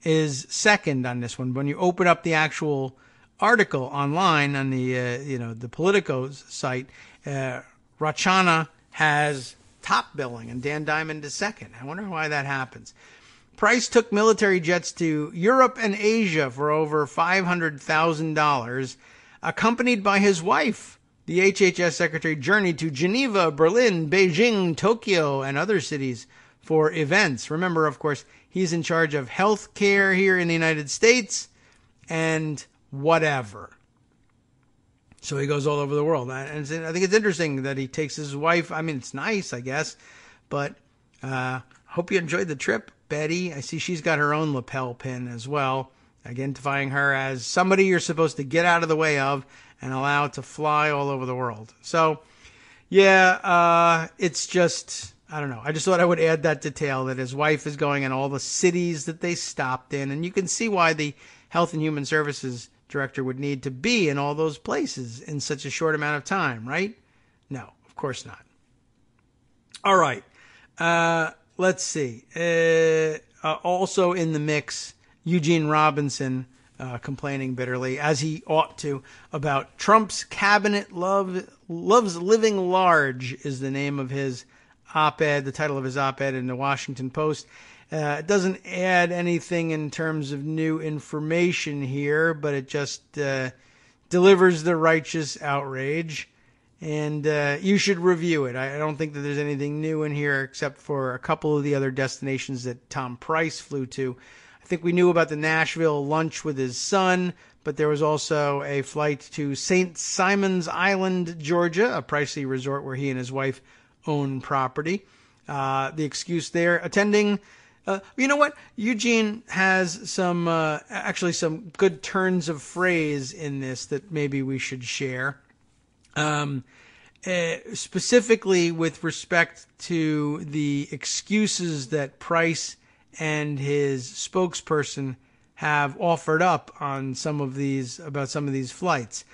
is second on this one. When you open up the actual article online on the the Politico's site, Rachana has top billing and Dan Diamond is second. I wonder why that happens. Price took military jets to Europe and Asia for over $500,000, accompanied by his wife. The HHS secretary journeyed to Geneva, Berlin, Beijing, Tokyo, and other cities for events. Remember, of course, he's in charge of health care here in the United States and whatever. So he goes all over the world. And I think it's interesting that he takes his wife. I mean, it's nice, I guess. But hope you enjoyed the trip, Betty. I see she's got her own lapel pin as well, identifying her as somebody you're supposed to get out of the way of and allow to fly all over the world. So, yeah, it's just, I don't know. I just thought I would add that detail that his wife is going in all the cities that they stopped in. And you can see why the Health and Human Services director would need to be in all those places in such a short amount of time, right? No, of course not. All right. Let's see. Also in the mix, Eugene Robinson complaining bitterly, as he ought to, about Trump's cabinet loves living large is the name of his op-ed, the title of his op-ed in the Washington Post. It doesn't add anything in terms of new information here, but it just delivers the righteous outrage. And you should review it. I don't think that there's anything new in here except for a couple of the other destinations that Tom Price flew to. I think we knew about the Nashville lunch with his son, but there was also a flight to St. Simon's Island, Georgia, a pricey resort where he and his wife own property. The excuse there, attending... you know what? Eugene has some good turns of phrase in this that maybe we should share. Specifically with respect to the excuses that Price and his spokesperson have offered up on some of these flights.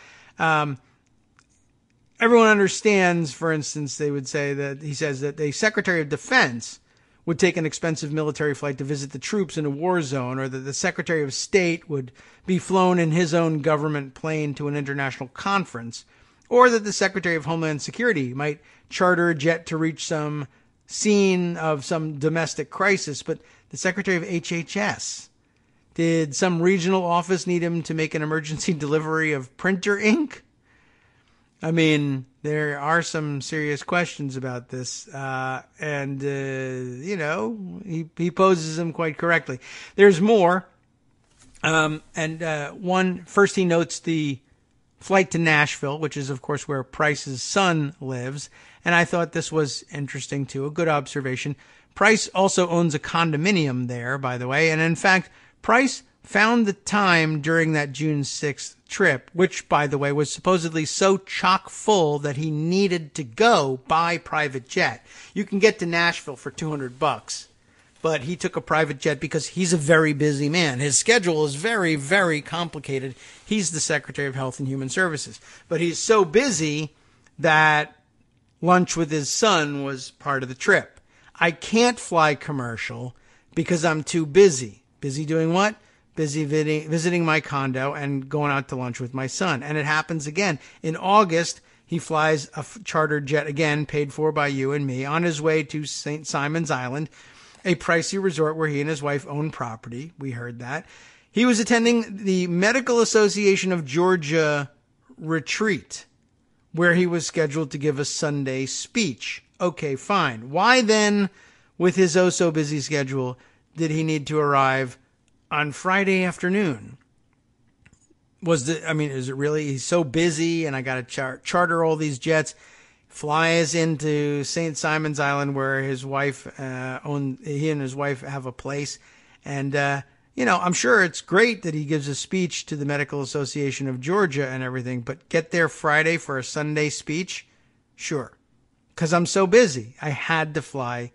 Everyone understands, for instance, he says that the Secretary of Defense would take an expensive military flight to visit the troops in a war zone, or that the Secretary of State would be flown in his own government plane to an international conference, or that the Secretary of Homeland Security might charter a jet to reach some scene of some domestic crisis. But the Secretary of HHS, did some regional office need him to make an emergency delivery of printer ink? I mean, there are some serious questions about this, and he poses them quite correctly. There's more, first he notes the flight to Nashville, which is, of course, where Price's son lives, and I thought this was interesting, too, a good observation. Price also owns a condominium there, by the way, and in fact, Price found the time during that June 6th trip, which, by the way, was supposedly so chock full that he needed to go by private jet. You can get to Nashville for $200, but he took a private jet because he's a very busy man. His schedule is very, very complicated. He's the Secretary of Health and Human Services, but he's so busy that lunch with his son was part of the trip. I can't fly commercial because I'm too busy. Busy doing what? Busy visiting my condo and going out to lunch with my son. And it happens again. In August, he flies a chartered jet again, paid for by you and me, on his way to St. Simon's Island, a pricey resort where he and his wife own property. We heard that. He was attending the Medical Association of Georgia retreat, where he was scheduled to give a Sunday speech. Okay, fine. Why then, with his oh-so-busy schedule, did he need to arrive on Friday afternoon? Is it really, he's so busy and I got to charter all these jets, flies into St. Simon's Island where his wife, he and his wife have a place. And, I'm sure it's great that he gives a speech to the Medical Association of Georgia and everything, but get there Friday for a Sunday speech? Sure. because I'm so busy. I had to fly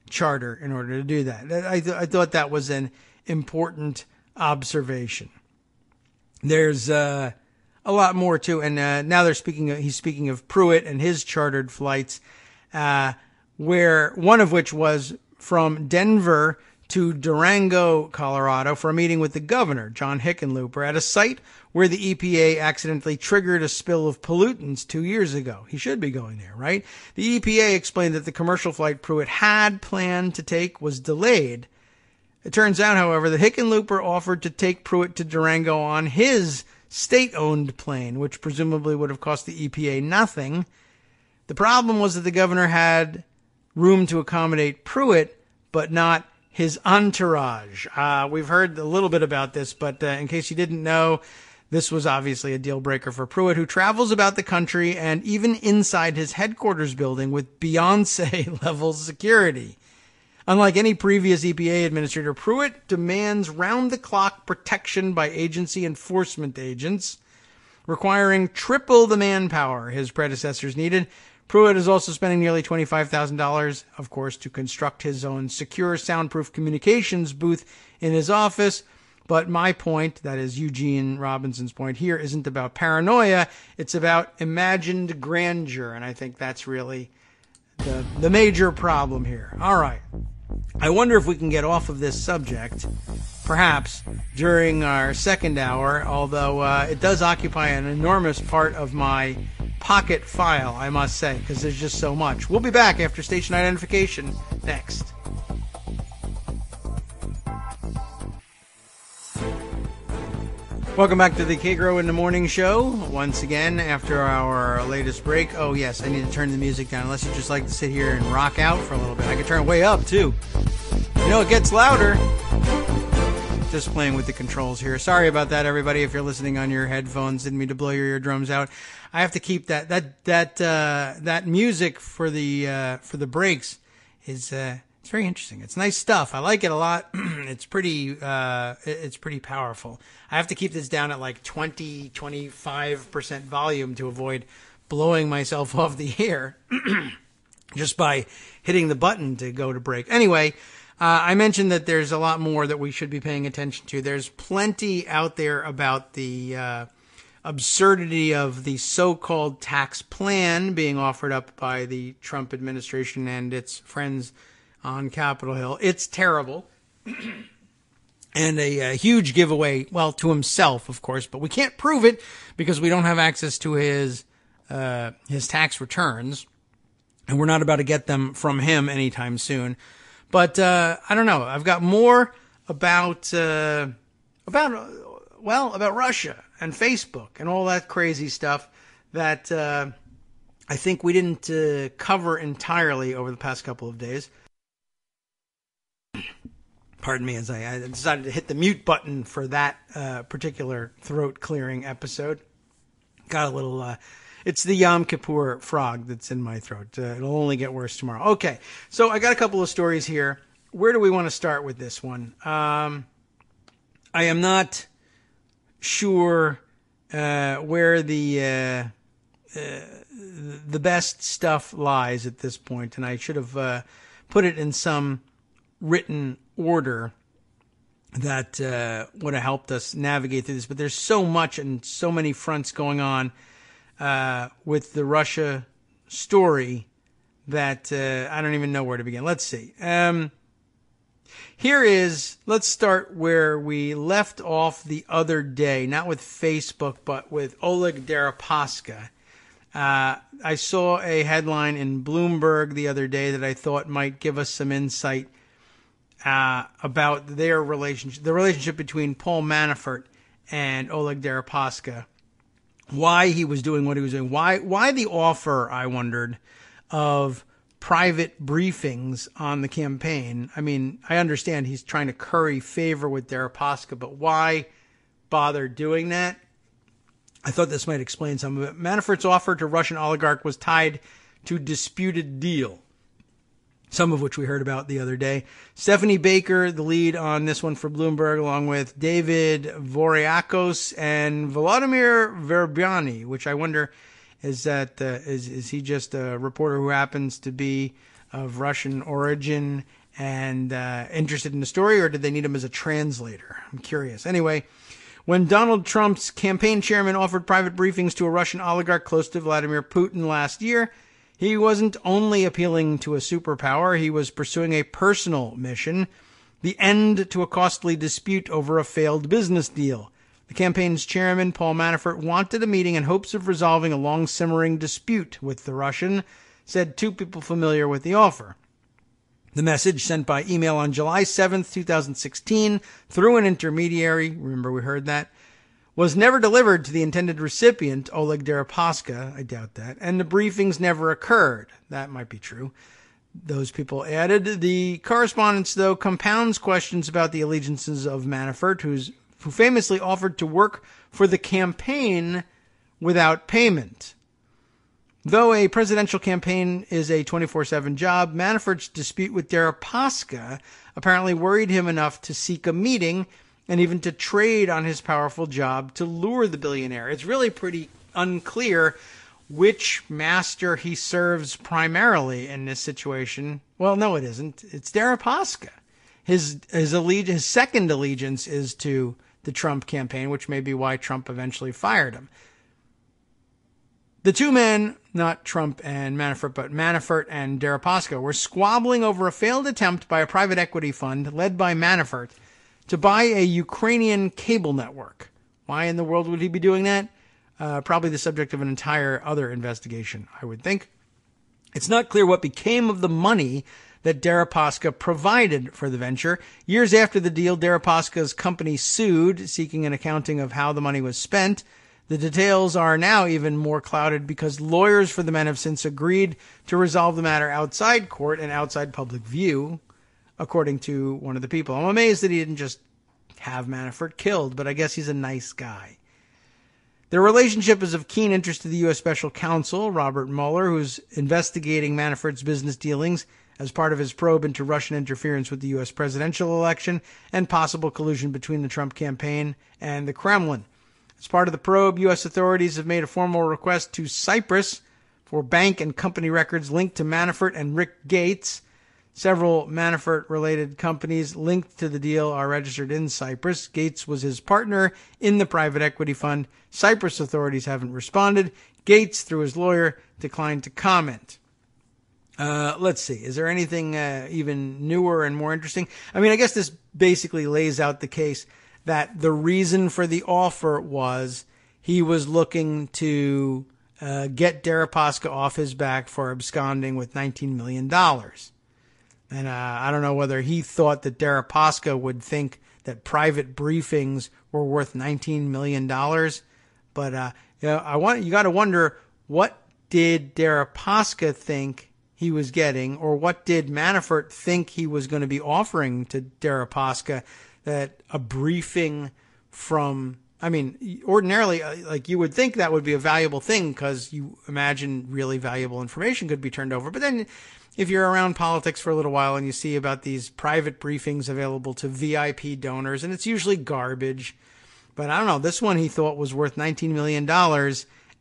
charter in order to do that. I thought that was an important observation. There's a lot more too, and now he's speaking of Pruitt and his chartered flights, where one of which was from Denver to Durango, Colorado, for a meeting with the governor, John Hickenlooper, at a site where the EPA accidentally triggered a spill of pollutants 2 years ago. He should be going there, right? The EPA explained that the commercial flight Pruitt had planned to take was delayed. It turns out, however, that Hickenlooper offered to take Pruitt to Durango on his state-owned plane, which presumably would have cost the EPA nothing. The problem was that the governor had room to accommodate Pruitt, but not his entourage. We've heard a little bit about this, but in case you didn't know, this was obviously a deal breaker for Pruitt, who travels about the country and even inside his headquarters building with Beyonce-level security. Unlike any previous EPA administrator, Pruitt demands round-the-clock protection by agency enforcement agents, requiring triple the manpower his predecessors needed. Pruitt is also spending nearly $25,000, of course, to construct his own secure, soundproof communications booth in his office. But my point, that is Eugene Robinson's point here, isn't about paranoia. It's about imagined grandeur, and I think that's really the major problem here. All right. I wonder if we can get off of this subject, perhaps, during our second hour, although it does occupy an enormous part of my pocket file, I must say, because there's just so much. We'll be back after station identification next. Welcome back to the Kagro in the Morning Show. Once again, after our latest break. Oh, yes, I need to turn the music down, unless you just like to sit here and rock out for a little bit. I can turn it way up, too. You know, it gets louder. Just playing with the controls here. Sorry about that, everybody, if you're listening on your headphones. Didn't mean to blow your eardrums out. I have to keep that music for the breaks is it's very interesting. It's nice stuff. I like it a lot. It's pretty powerful. I have to keep this down at like 25% volume to avoid blowing myself off the air just by hitting the button to go to break. Anyway, I mentioned that there's a lot more that we should be paying attention to. There's plenty out there about the absurdity of the so-called tax plan being offered up by the Trump administration and its friends on Capitol Hill. It's terrible. And a huge giveaway, well, to himself, of course, but we can't prove it because we don't have access to his tax returns, and we're not about to get them from him anytime soon. But I don't know. I've got more about Russia and Facebook and all that crazy stuff that I think we didn't cover entirely over the past couple of days. Pardon me as I decided to hit the mute button for that particular throat-clearing episode. Got a little... it's the Yom Kippur frog that's in my throat. It'll only get worse tomorrow. Okay, so I got a couple of stories here. Where do we want to start with this one? I am not sure where the best stuff lies at this point, and I should have put it in some written order that would have helped us navigate through this. But there's so much and so many fronts going on with the Russia story that I don't even know where to begin. Let's see. Let's start where we left off the other day, not with Facebook, but with Oleg Deripaska. I saw a headline in Bloomberg the other day that I thought might give us some insight about their relationship, the relationship between Paul Manafort and Oleg Deripaska, why he was doing what he was doing, why the offer, I wondered, of private briefings on the campaign. I mean, I understand he's trying to curry favor with Deripaska, but why bother doing that? I thought this might explain some of it. Manafort's offer to Russian oligarch was tied to disputed deal, some of which we heard about the other day. Stephanie Baker, the lead on this one for Bloomberg, along with David Voriakos and Volodymyr Verbyani, which I wonder Is he just a reporter who happens to be of Russian origin and interested in the story, or did they need him as a translator? I'm curious. Anyway, when Donald Trump's campaign chairman offered private briefings to a Russian oligarch close to Vladimir Putin last year, he wasn't only appealing to a superpower, he was pursuing a personal mission, the end to a costly dispute over a failed business deal. The campaign's chairman, Paul Manafort, wanted a meeting in hopes of resolving a long-simmering dispute with the Russian, said two people familiar with the offer. The message, sent by email on July 7th, 2016, through an intermediary, remember we heard that, was never delivered to the intended recipient, Oleg Deripaska, I doubt that, and the briefings never occurred. That might be true. Those people added. The correspondence, though, compounds questions about the allegiances of Manafort, who famously offered to work for the campaign without payment. Though a presidential campaign is a 24/7 job, Manafort's dispute with Deripaska apparently worried him enough to seek a meeting and even to trade on his powerful job to lure the billionaire. It's really pretty unclear which master he serves primarily in this situation. Well, no, it isn't. It's Deripaska. His second allegiance is to the Trump campaign, which may be why Trump eventually fired him. The two men, not Trump and Manafort, but Manafort and Deripaska, were squabbling over a failed attempt by a private equity fund led by Manafort to buy a Ukrainian cable network. Why in the world would he be doing that? Probably the subject of an entire other investigation, I would think. It's not clear what became of the money that Deripaska provided for the venture. Years after the deal, Deripaska's company sued, seeking an accounting of how the money was spent. The details are now even more clouded because lawyers for the men have since agreed to resolve the matter outside court and outside public view, according to one of the people. I'm amazed that he didn't just have Manafort killed, but I guess he's a nice guy. Their relationship is of keen interest to the U.S. Special Counsel, Robert Mueller, who's investigating Manafort's business dealings as part of his probe into Russian interference with the U.S. presidential election and possible collusion between the Trump campaign and the Kremlin. As part of the probe, U.S. authorities have made a formal request to Cyprus for bank and company records linked to Manafort and Rick Gates. Several Manafort-related companies linked to the deal are registered in Cyprus. Gates was his partner in the private equity fund. Cyprus authorities haven't responded. Gates, through his lawyer, declined to comment. Let's see. Is there anything even newer and more interesting? I mean, I guess this basically lays out the case that the reason for the offer was he was looking to get Deripaska off his back for absconding with $19 million. And I don't know whether he thought that Deripaska would think that private briefings were worth $19 million. But you got to wonder, what did Deripaska think he was getting, or what did Manafort think he was going to be offering to Deripaska? That a briefing from, I mean, ordinarily, like you would think that would be a valuable thing because you imagine really valuable information could be turned over. But then if you're around politics for a little while and you see about these private briefings available to VIP donors, and it's usually garbage. But I don't know, this one he thought was worth $19 million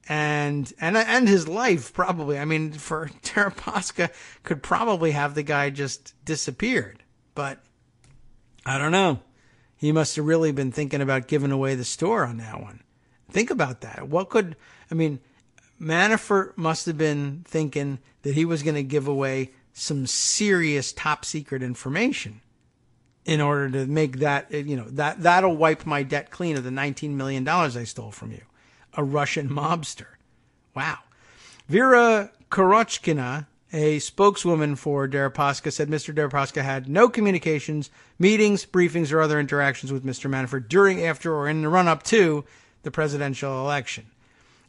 and his life probably. I mean, for Deripaska could probably have the guy just disappeared. But I don't know. He must have really been thinking about giving away the store on that one. Think about that. Manafort must have been thinking that he was going to give away some serious top secret information in order to make that, that'll wipe my debt clean of the $19 million I stole from you. A Russian mobster. Wow. Vera Korochkina, a spokeswoman for Deripaska, said Mr. Deripaska had no communications, meetings, briefings, or other interactions with Mr. Manafort during, after, or in the run-up to the presidential election.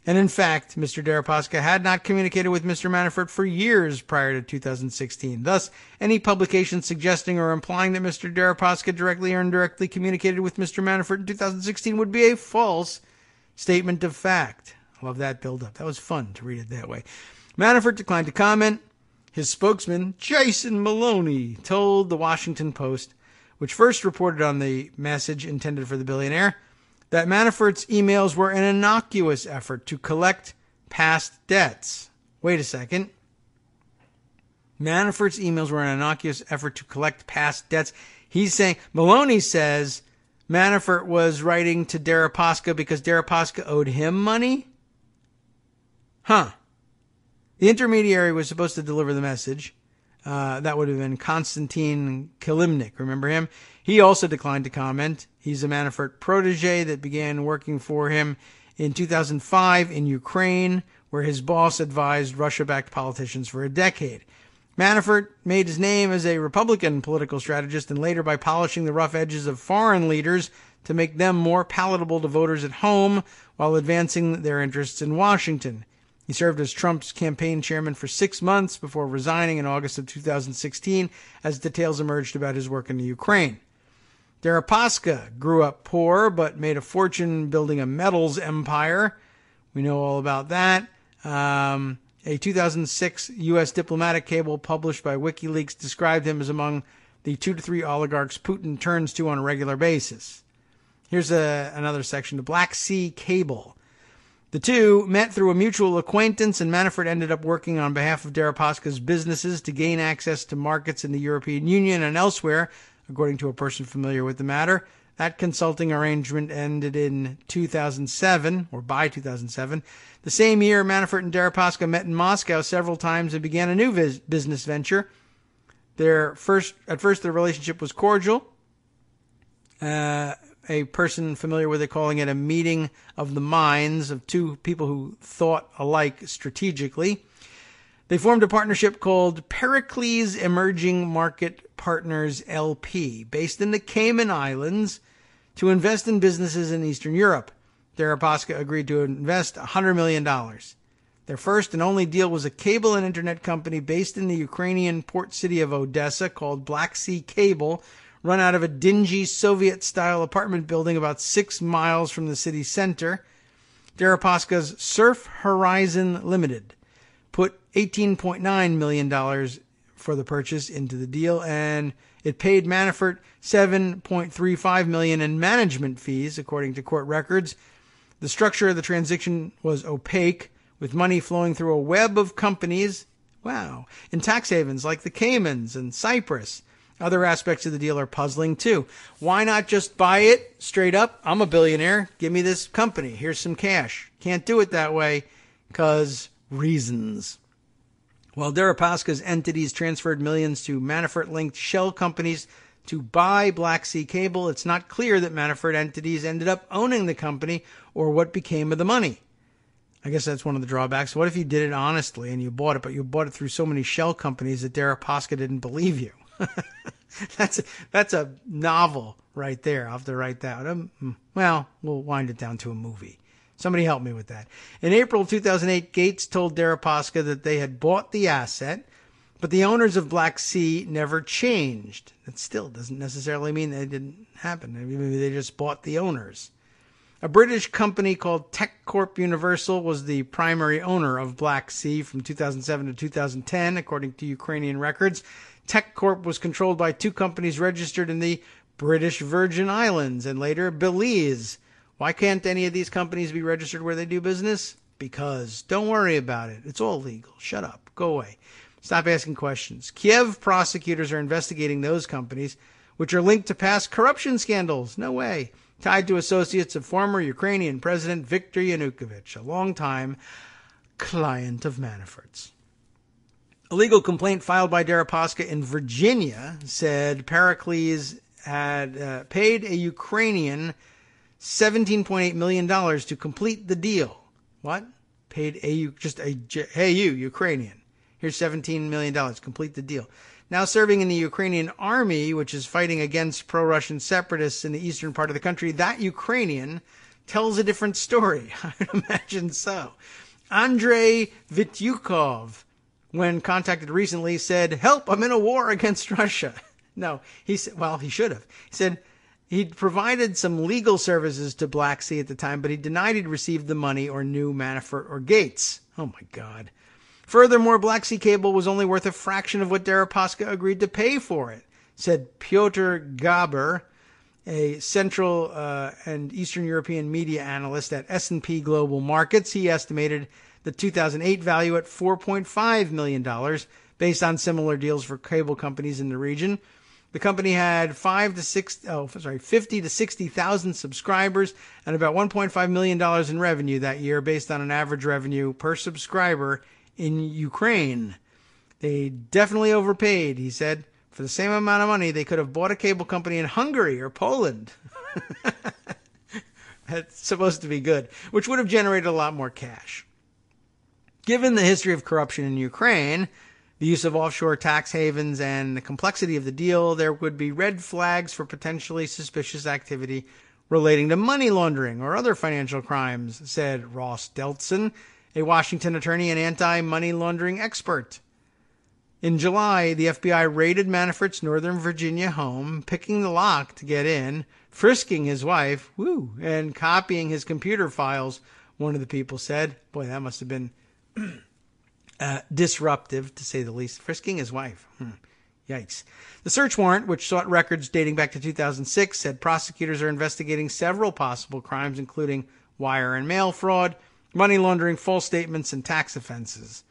And in fact, Mr. Deripaska had not communicated with Mr. Manafort for years prior to 2016. Thus, any publication suggesting or implying that Mr. Deripaska directly or indirectly communicated with Mr. Manafort in 2016 would be a false statement of fact. I love that build-up. That was fun to read it that way. Manafort declined to comment. His spokesman, Jason Maloney, told the Washington Post, which first reported on the message intended for the billionaire, that Manafort's emails were an innocuous effort to collect past debts. Wait a second. Manafort's emails were an innocuous effort to collect past debts. Maloney says Manafort was writing to Deripaska because Deripaska owed him money? Huh. The intermediary was supposed to deliver the message. That would have been Konstantin Kilimnik. Remember him? He also declined to comment. He's a Manafort protege that began working for him in 2005 in Ukraine, where his boss advised Russia-backed politicians for a decade. Manafort made his name as a Republican political strategist and later by polishing the rough edges of foreign leaders to make them more palatable to voters at home while advancing their interests in Washington. He served as Trump's campaign chairman for 6 months before resigning in August of 2016 as details emerged about his work in the Ukraine. Deripaska grew up poor but made a fortune building a metals empire. We know all about that. A 2006 U.S. diplomatic cable published by WikiLeaks described him as among the 2 to 3 oligarchs Putin turns to on a regular basis. Here's another section, the Black Sea Cable. The two met through a mutual acquaintance, and Manafort ended up working on behalf of Deripaska's businesses to gain access to markets in the European Union and elsewhere, according to a person familiar with the matter. That consulting arrangement ended in 2007, or by 2007. The same year, Manafort and Deripaska met in Moscow several times and began a new business venture. At first, their relationship was cordial. A person familiar with it calling it a meeting of the minds of two people who thought alike strategically. They formed a partnership called Pericles Emerging Market Partners LP, based in the Cayman Islands, to invest in businesses in Eastern Europe. Deripaska agreed to invest $100 million. Their first and only deal was a cable and internet company based in the Ukrainian port city of Odessa called Black Sea Cable, run out of a dingy Soviet-style apartment building about 6 miles from the city center. Deripaska's Surf Horizon Limited put $18.9 million for the purchase into the deal, and it paid Manafort $7.35 million in management fees, according to court records. The structure of the transaction was opaque, with money flowing through a web of companies, in tax havens like the Caymans and Cyprus. Other aspects of the deal are puzzling, too. Why not just buy it straight up? I'm a billionaire. Give me this company. Here's some cash. Can't do it that way because reasons. While Deripaska's entities transferred millions to Manafort-linked shell companies to buy Black Sea Cable, it's not clear that Manafort entities ended up owning the company or what became of the money. I guess that's one of the drawbacks. What if you did it honestly and you bought it, but you bought it through so many shell companies that Deripaska didn't believe you? That's a novel right there. I'll have to write that. Well, we'll wind it down to a movie. Somebody help me with that. In April of 2008, Gates told Deripaska that they had bought the asset, but the owners of Black Sea never changed. That still doesn't necessarily mean that it didn't happen. Maybe they just bought the owners. A British company called Tech Corp Universal was the primary owner of Black Sea from 2007 to 2010, according to Ukrainian records. Tech Corp was controlled by two companies registered in the British Virgin Islands and later Belize. Why can't any of these companies be registered where they do business? Because don't worry about it. It's all legal. Shut up. Go away. Stop asking questions. Kiev prosecutors are investigating those companies, which are linked to past corruption scandals. No way. Tied to associates of former Ukrainian President Viktor Yanukovych, a longtime client of Manafort's. A legal complaint filed by Deripaska in Virginia said Pericles had paid a Ukrainian $17.8 million to complete the deal. What? Paid Ukrainian. Here's $17 million. Complete the deal. Now serving in the Ukrainian army, which is fighting against pro-Russian separatists in the eastern part of the country, that Ukrainian tells a different story. I would imagine so. Andrei Vityukov, when contacted recently, said, "Help, I'm in a war against Russia." No, he said, well, he should have. He said he'd provided some legal services to Black Sea at the time, but he denied he'd received the money or knew Manafort or Gates. Oh, my God. Furthermore, Black Sea Cable was only worth a fraction of what Deripaska agreed to pay for it, said Piotr Gaber, a Central and Eastern European media analyst at S&P Global Markets. He estimated the 2008 value at $4.5 million, based on similar deals for cable companies in the region. The company had 50 to 60,000 subscribers and about $1.5 million in revenue that year, based on an average revenue per subscriber in Ukraine. They definitely overpaid, he said. For the same amount of money, they could have bought a cable company in Hungary or Poland. That's supposed to be good, which would have generated a lot more cash. Given the history of corruption in Ukraine, the use of offshore tax havens, and the complexity of the deal, there would be red flags for potentially suspicious activity relating to money laundering or other financial crimes, said Ross Deltson, a Washington attorney and anti-money laundering expert. In July, the FBI raided Manafort's Northern Virginia home, picking the lock to get in, frisking his wife, and copying his computer files, one of the people said. Boy, that must have been disruptive, to say the least. Frisking his wife. Yikes. The search warrant, which sought records dating back to 2006, said prosecutors are investigating several possible crimes, including wire and mail fraud, money laundering, false statements, and tax offenses.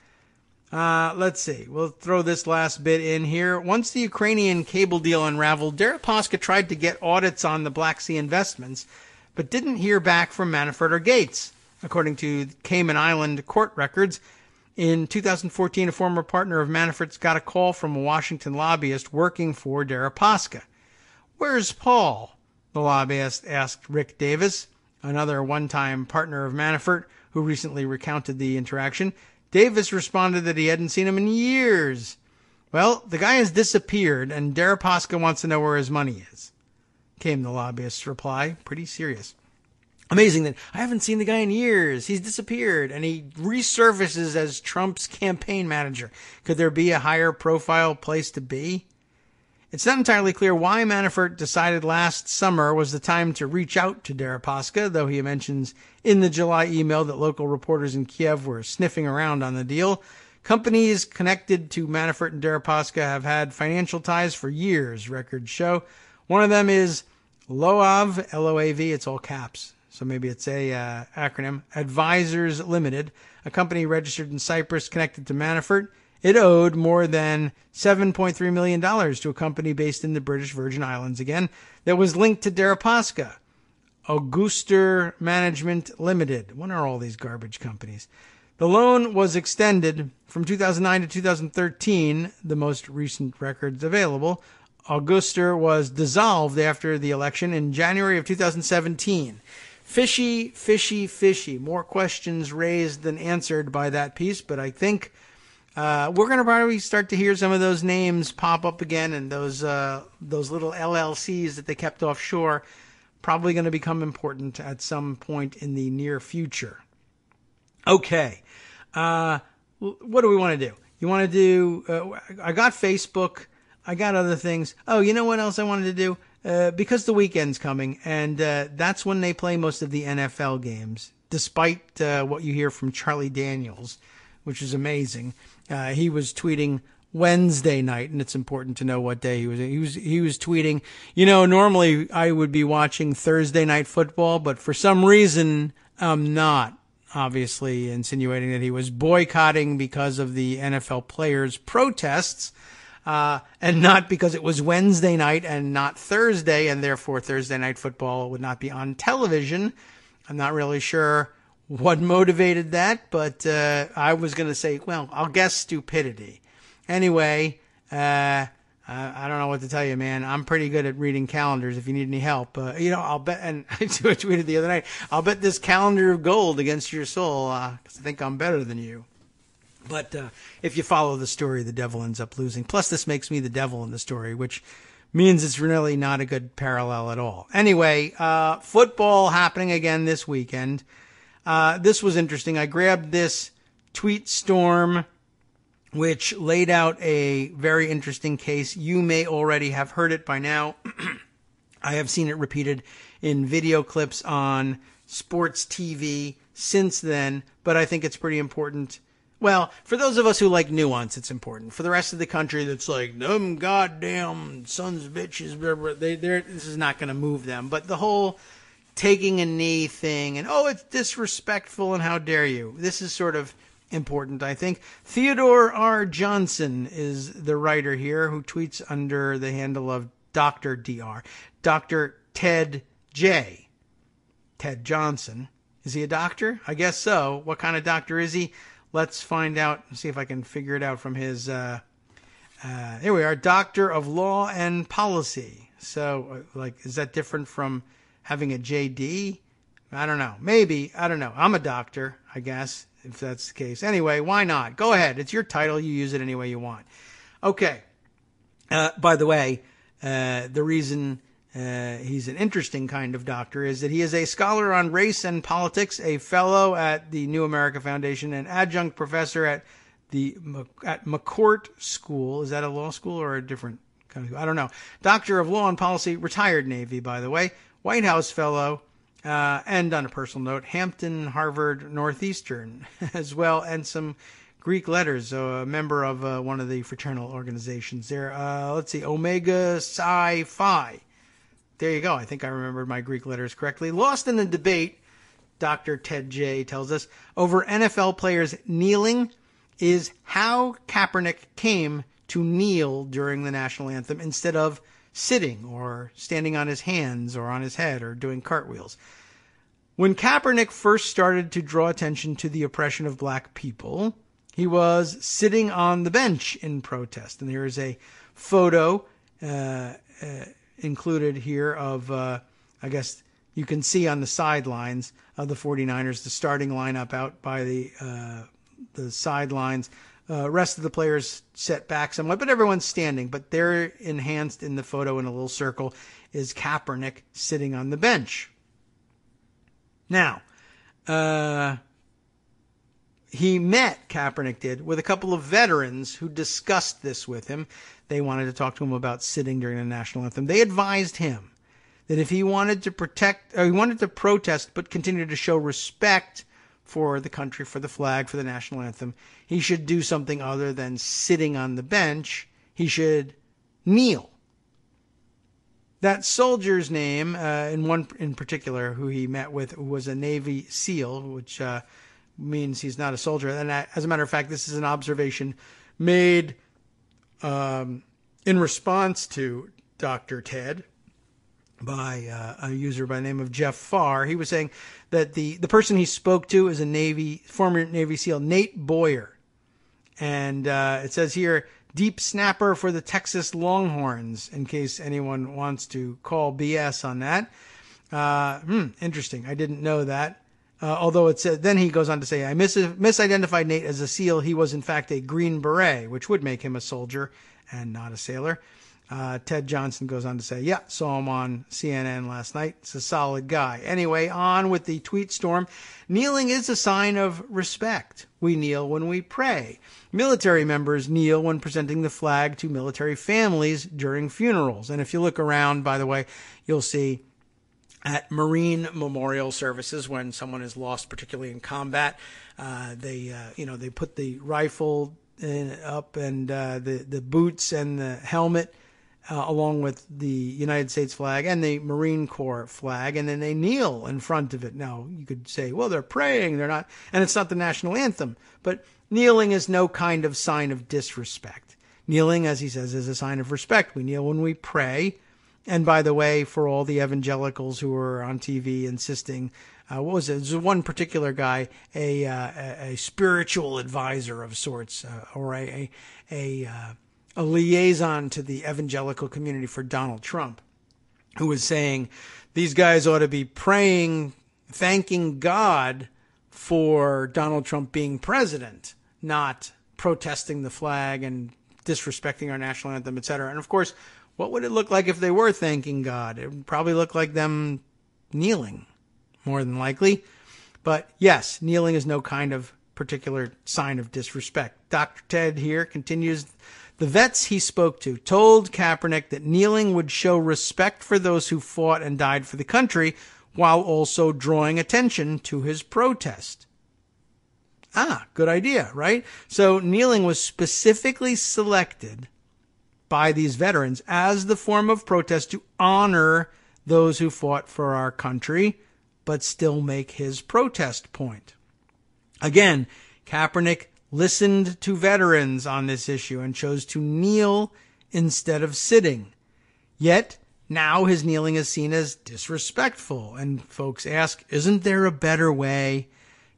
Let's see. We'll throw this last bit in here. Once the Ukrainian cable deal unraveled, Deripaska tried to get audits on the Black Sea investments, but didn't hear back from Manafort or Gates. According to Cayman Island court records, in 2014, a former partner of Manafort's got a call from a Washington lobbyist working for Deripaska. "Where's Paul?" the lobbyist asked Rick Davis, another one-time partner of Manafort, who recently recounted the interaction. Davis responded that he hadn't seen him in years. "Well, the guy has disappeared, and Deripaska wants to know where his money is," came the lobbyist's reply. Pretty serious. Amazing that I haven't seen the guy in years. He's disappeared, and he resurfaces as Trump's campaign manager. Could there be a higher profile place to be? It's not entirely clear why Manafort decided last summer was the time to reach out to Deripaska, though he mentions in the July email that local reporters in Kiev were sniffing around on the deal. Companies connected to Manafort and Deripaska have had financial ties for years, records show. One of them is LOAV, L-O-A-V, it's all caps, so maybe it's a acronym, Advisors Limited, a company registered in Cyprus connected to Manafort. It owed more than $7.3 million to a company based in the British Virgin Islands again that was linked to Deripaska. Auguster Management Limited. What are all these garbage companies? The loan was extended from 2009 to 2013, the most recent records available. Auguster was dissolved after the election in January of 2017. Fishy, fishy, fishy. More questions raised than answered by that piece, but I think we're going to probably start to hear some of those names pop up again, and those little LLCs that they kept offshore probably going to become important at some point in the near future. Okay. What do we want to do? You want to do, I got Facebook. I got other things. Oh, you know what else I wanted to do? Because the weekend's coming, and that's when they play most of the NFL games, despite what you hear from Charlie Daniels, which is amazing. He was tweeting Wednesday night, and it's important to know what day he was. He was tweeting, normally I would be watching Thursday night football, but for some reason I'm not. Obviously insinuating that he was boycotting because of the NFL players' protests, and not because it was Wednesday night and not Thursday, and therefore Thursday night football would not be on television. I'm not really sure what motivated that, but I was going to say, well, I'll guess stupidity. Anyway, I don't know what to tell you, man. I'm pretty good at reading calendars if you need any help. I'll bet, and I tweeted the other night, I'll bet this calendar of gold against your soul, because I think I'm better than you. But if you follow the story, the devil ends up losing. Plus, this makes me the devil in the story, which means it's really not a good parallel at all. Anyway, football happening again this weekend. This was interesting. I grabbed this tweet storm, which laid out a very interesting case. You may already have heard it by now. I have seen it repeated in video clips on sports TV since then, but I think it's pretty important. Well, for those of us who like nuance, it's important. For the rest of the country that's like, them goddamn sons of bitches, this is not going to move them. But the whole taking a knee thing and, oh, it's disrespectful and how dare you. This is sort of important, I think. Theodore R. Johnson is the writer here who tweets under the handle of Dr. Dr. Dr. Ted J. Ted Johnson. Is he a doctor? I guess so. What kind of doctor is he? Let's find out and see if I can figure it out from his, here we are, Doctor of Law and Policy. So, is that different from having a JD? I don't know. Maybe. I don't know. I'm a doctor, I guess, if that's the case. Anyway, why not? Go ahead. It's your title. You use it any way you want. Okay. By the way, the reason he's an interesting kind of doctor is that he is a scholar on race and politics, a fellow at the New America Foundation, an adjunct professor at McCourt School. Is that a law school or a different kind of school? I don't know. Doctor of Law and Policy, retired Navy, by the way, White House fellow, and on a personal note, Hampton, Harvard, Northeastern as well, and some Greek letters, a member of one of the fraternal organizations there. Let's see, Omega Psi Phi. There you go. I think I remembered my Greek letters correctly. Lost in the debate, Dr. Ted J. tells us, over NFL players kneeling is how Kaepernick came to kneel during the national anthem instead of sitting or standing on his hands or on his head or doing cartwheels. When Kaepernick first started to draw attention to the oppression of black people, he was sitting on the bench in protest. And there is a photo included here of, I guess you can see on the sidelines of the 49ers, the starting lineup out by the sidelines. Rest of the players set back somewhat, but everyone's standing. But there, enhanced in the photo in a little circle, is Kaepernick sitting on the bench. Now, Kaepernick did, with a couple of veterans who discussed this with him. They wanted to talk to him about sitting during the national anthem. They advised him that if he wanted to protest, but continue to show respect for the country, for the flag, for the national anthem, he should do something other than sitting on the bench. He should kneel. That soldier's name, in particular, who he met with, was a Navy SEAL, which means he's not a soldier. And as a matter of fact, this is an observation made in response to Dr. Ted by a user by the name of Jeff Farr. He was saying that the person he spoke to is a former Navy SEAL, Nate Boyer. And it says here, deep snapper for the Texas Longhorns, in case anyone wants to call BS on that. Interesting. I didn't know that. Although it said, then he goes on to say, I misidentified Nate as a SEAL. He was in fact a Green Beret, which would make him a soldier and not a sailor. Ted Johnson goes on to say, yeah, saw him on CNN last night. It's a solid guy. Anyway, on with the tweet storm. Kneeling is a sign of respect. We kneel when we pray. Military members kneel when presenting the flag to military families during funerals. And if you look around, by the way, you'll see at Marine memorial services, when someone is lost, particularly in combat, they put the rifle up and the boots and the helmet along with the United States flag and the Marine Corps flag, and then they kneel in front of it. Now, you could say, well, they're praying, they're not, and it's not the national anthem, but kneeling is no kind of sign of disrespect. Kneeling, as he says, is a sign of respect. We kneel when we pray. And by the way, for all the evangelicals who are on TV insisting, what was it? There's one particular guy, a spiritual advisor of sorts, or a liaison to the evangelical community for Donald Trump, who was saying these guys ought to be praying, thanking God for Donald Trump being president, not protesting the flag and disrespecting our national anthem, etc. And of course, what would it look like if they were thanking God? It would probably look like them kneeling, more than likely. But yes, kneeling is no kind of particular sign of disrespect. Dr. Ted here continues, the vets he spoke to told Kaepernick that kneeling would show respect for those who fought and died for the country, while also drawing attention to his protest. Good idea, right? So kneeling was specifically selected by these veterans as the form of protest to honor those who fought for our country, but still make his protest point. Again, Kaepernick listened to veterans on this issue and chose to kneel instead of sitting. Yet, now his kneeling is seen as disrespectful, and folks ask, isn't there a better way?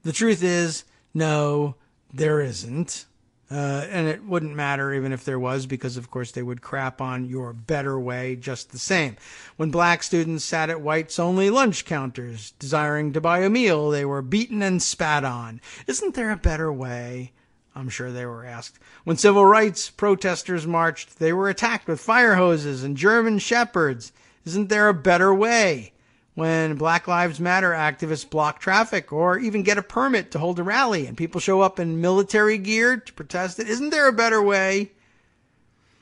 The truth is, no, there isn't. And it wouldn't matter even if there was, because of course they would crap on your better way just the same. When black students sat at whites-only lunch counters desiring to buy a meal, they were beaten and spat on. Isn't there a better way? I'm sure they were asked. When civil rights protesters marched, they were attacked with fire hoses and German shepherds. Isn't there a better way? When Black Lives Matter activists block traffic or even get a permit to hold a rally and people show up in military gear to protest it, isn't there a better way?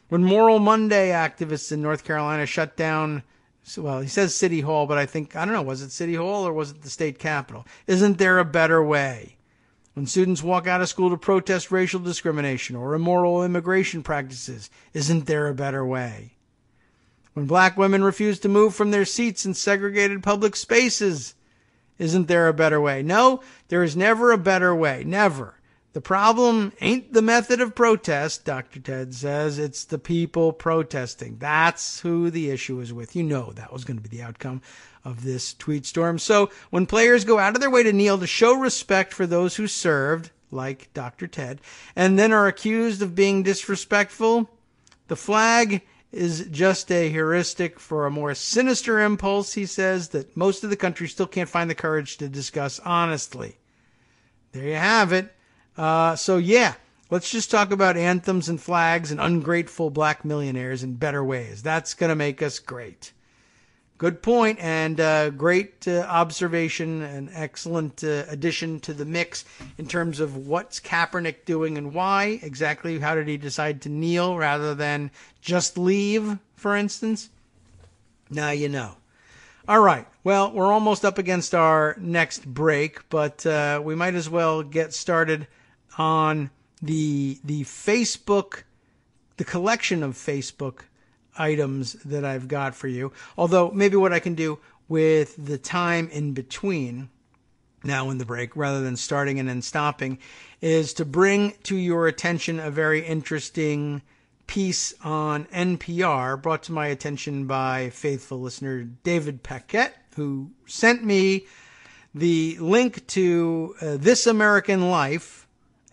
When Moral Monday activists in North Carolina shut down, well, he says City Hall, but I don't know, was it City Hall or was it the state capitol? Isn't there a better way? When students walk out of school to protest racial discrimination or immoral immigration practices, isn't there a better way? When black women refuse to move from their seats in segregated public spaces, isn't there a better way? No, there is never a better way. Never. The problem ain't the method of protest, Dr. Ted says. It's the people protesting. That's who the issue is with. You know that was going to be the outcome of this tweet storm. So when players go out of their way to kneel to show respect for those who served, like Dr. Ted, and then are accused of being disrespectful, the flag is just a heuristic for a more sinister impulse, he says, that most of the country still can't find the courage to discuss honestly. There you have it. So yeah, let's just talk about anthems and flags and ungrateful black millionaires in better ways. That's going to make us great. Good point, and great observation, an excellent addition to the mix in terms of what's Kaepernick doing and why. Exactly how did he decide to kneel rather than just leave, for instance? Now you know. All right, well, we're almost up against our next break, but we might as well get started on the Facebook, the collection of Facebook items that I've got for you. Although maybe what I can do with the time in between now in the break, rather than starting and then stopping, is to bring to your attention a very interesting piece on NPR brought to my attention by faithful listener David Paquette, who sent me the link to This American Life,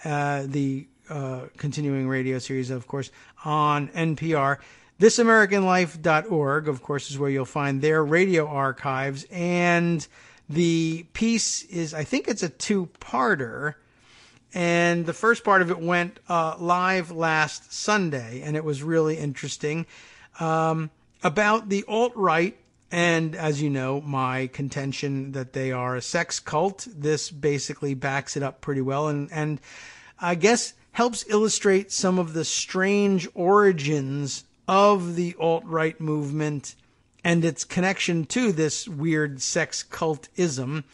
the continuing radio series, of course, on NPR. ThisAmericanLife.org, of course, is where you'll find their radio archives. And the piece is, I think it's a two-parter. And the first part of it went live last Sunday, and it was really interesting, about the alt-right. And as you know, my contention that they are a sex cult. This basically backs it up pretty well, and I guess helps illustrate some of the strange origins of the alt-right movement and its connection to this weird sex cultism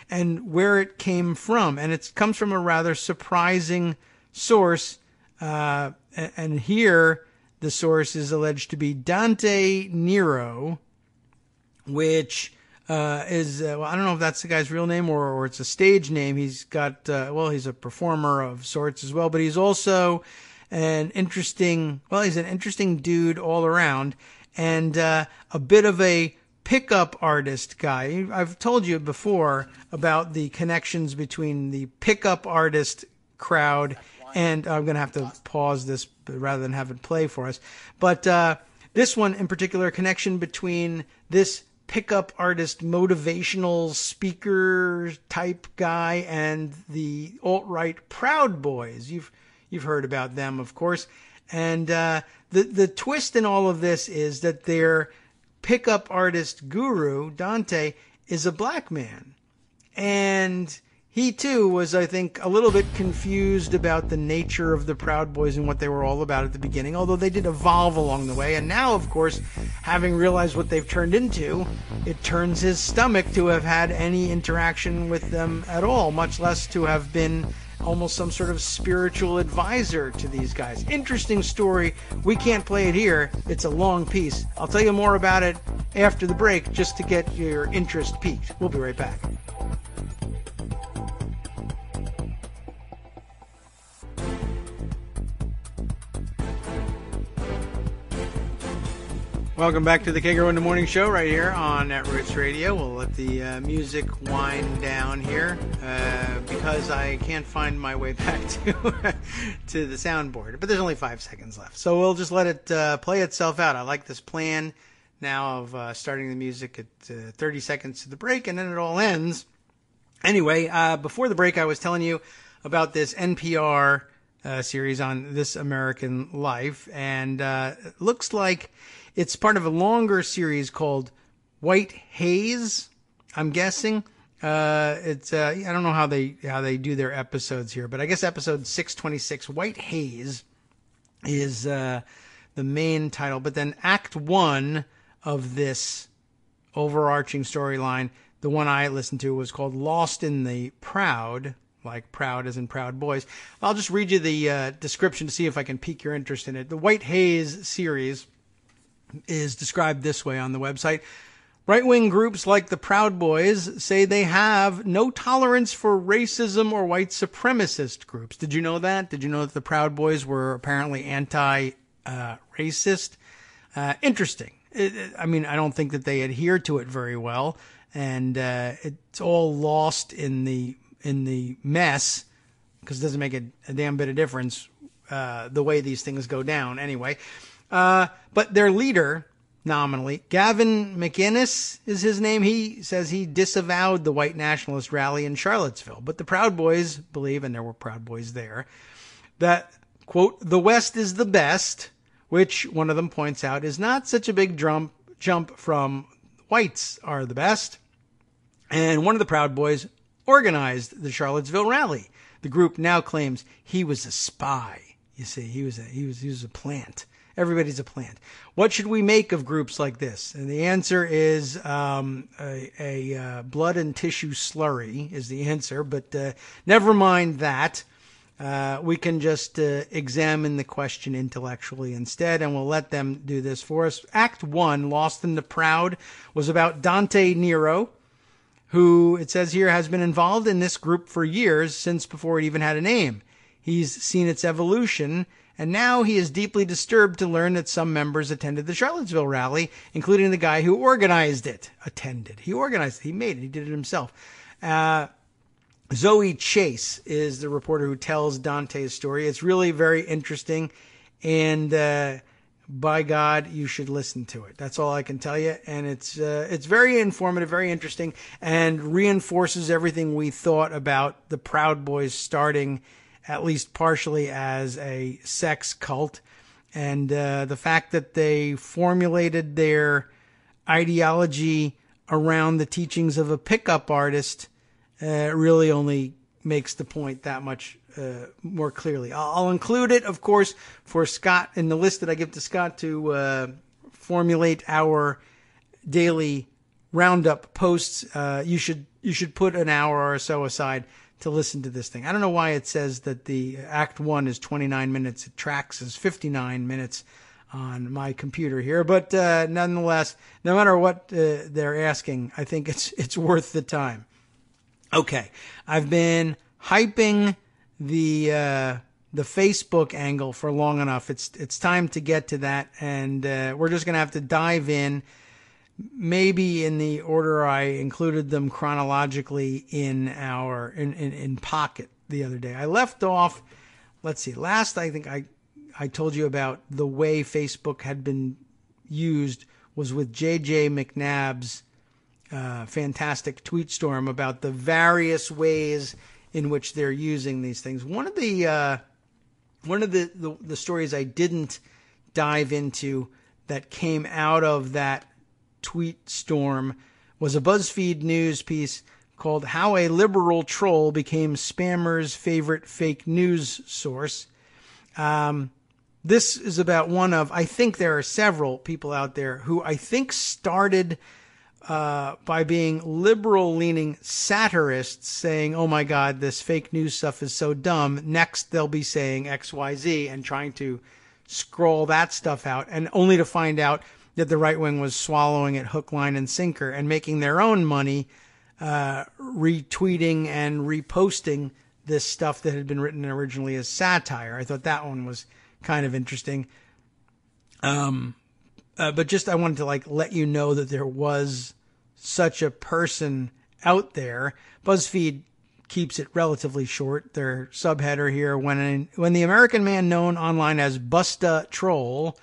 and where it came from. And it comes from a rather surprising source. And here the source is alleged to be Dante Nero, which is, well, I don't know if that's the guy's real name or it's a stage name. He's got, he's a performer of sorts as well, but he's also he's an interesting dude all around, and a bit of a pickup artist guy. I've told you before about the connections between the pickup artist crowd, and I'm going to have to pause this rather than have it play for us. But this one in particular, connection between this pickup artist, motivational speaker type guy, and the alt-right Proud Boys. You've heard about them, of course. And the twist in all of this is that their pickup artist guru, Dante, is a black man. And he, too, was, I think, a little bit confused about the nature of the Proud Boys and what they were all about at the beginning, although they did evolve along the way. And now, of course, having realized what they've turned into, it turns his stomach to have had any interaction with them at all, much less to have been almost some sort of spiritual advisor to these guys. Interesting story. We can't play it here. It's a long piece. I'll tell you more about it after the break just to get your interest piqued. We'll be right back. Welcome back to the Kagro in the Morning Show right here on Netroots Radio. We'll let the music wind down here because I can't find my way back to the soundboard. But there's only 5 seconds left. So we'll just let it play itself out. I like this plan now of starting the music at 30 seconds to the break, and then it all ends. Anyway, before the break, I was telling you about this NPR series on This American Life, and it looks like it's part of a longer series called White Haze, I'm guessing. It's I don't know how they do their episodes here, but I guess episode 626, White Haze, is the main title. But then Act 1 of this overarching storyline, the one I listened to, was called Lost in the Proud, like proud as in Proud Boys. I'll just read you the description to see if I can pique your interest in it. The White Haze series is described this way on the website. Right-wing groups like the Proud Boys say they have no tolerance for racism or white supremacist groups. Did you know that? Did you know that the Proud Boys were apparently anti-racist? Interesting. I mean, I don't think that they adhere to it very well, and it's all lost in the mess because it doesn't make a damn bit of difference the way these things go down anyway. But their leader, nominally, Gavin McInnes is his name. He says he disavowed the white nationalist rally in Charlottesville. But the Proud Boys believe, and there were Proud Boys there, that, quote, the West is the best, which one of them points out is not such a big jump from whites are the best. And one of the Proud Boys organized the Charlottesville rally. The group now claims he was a spy. You see, he was a plant. Everybody's a plant. What should we make of groups like this? And the answer is a blood and tissue slurry is the answer. But never mind that. We can just examine the question intellectually instead, and we'll let them do this for us. Act 1, Lost in the Proud, was about Dante Nero, who, it says here, has been involved in this group for years, since before it even had a name. He's seen its evolution, and now he is deeply disturbed to learn that some members attended the Charlottesville rally, including the guy who organized it. He organized it. He made it. He did it himself. Zoe Chase is the reporter who tells Dante's story. It's really very interesting, and by God, you should listen to it. That's all I can tell you. And it's very informative, very interesting, and reinforces everything we thought about the Proud Boys starting at least partially as a sex cult, and the fact that they formulated their ideology around the teachings of a pickup artist really only makes the point that much more clearly. I'll include it, of course, for Scott in the list that I give to Scott to formulate our daily roundup posts. You should put an hour or so aside to listen to this thing. I don't know why it says that the Act 1 is 29 minutes. It tracks as 59 minutes on my computer here. But nonetheless, no matter what they're asking, I think it's worth the time. Okay, I've been hyping the Facebook angle for long enough. It's time to get to that, and we're just going to have to dive in, maybe in the order I included them chronologically in Pocket the other day. I left off, let's see, last I think I told you about the way Facebook had been used was with J.J. McNabb's fantastic tweet storm about the various ways in which they're using these things. One of the stories I didn't dive into that came out of that tweet storm was a BuzzFeed news piece called How a Liberal Troll Became Spammers' Favorite Fake News Source. This is about one of, I think there are several people out there who I think started by being liberal-leaning satirists saying, oh my God, this fake news stuff is so dumb. Next, they'll be saying XYZ and trying to scroll that stuff out, and only to find out that the right wing was swallowing it hook, line, and sinker and making their own money retweeting and reposting this stuff that had been written originally as satire. I thought that one was kind of interesting. But just I wanted to let you know that there was such a person out there. BuzzFeed keeps it relatively short. Their subheader here, when the American man known online as Busta Troll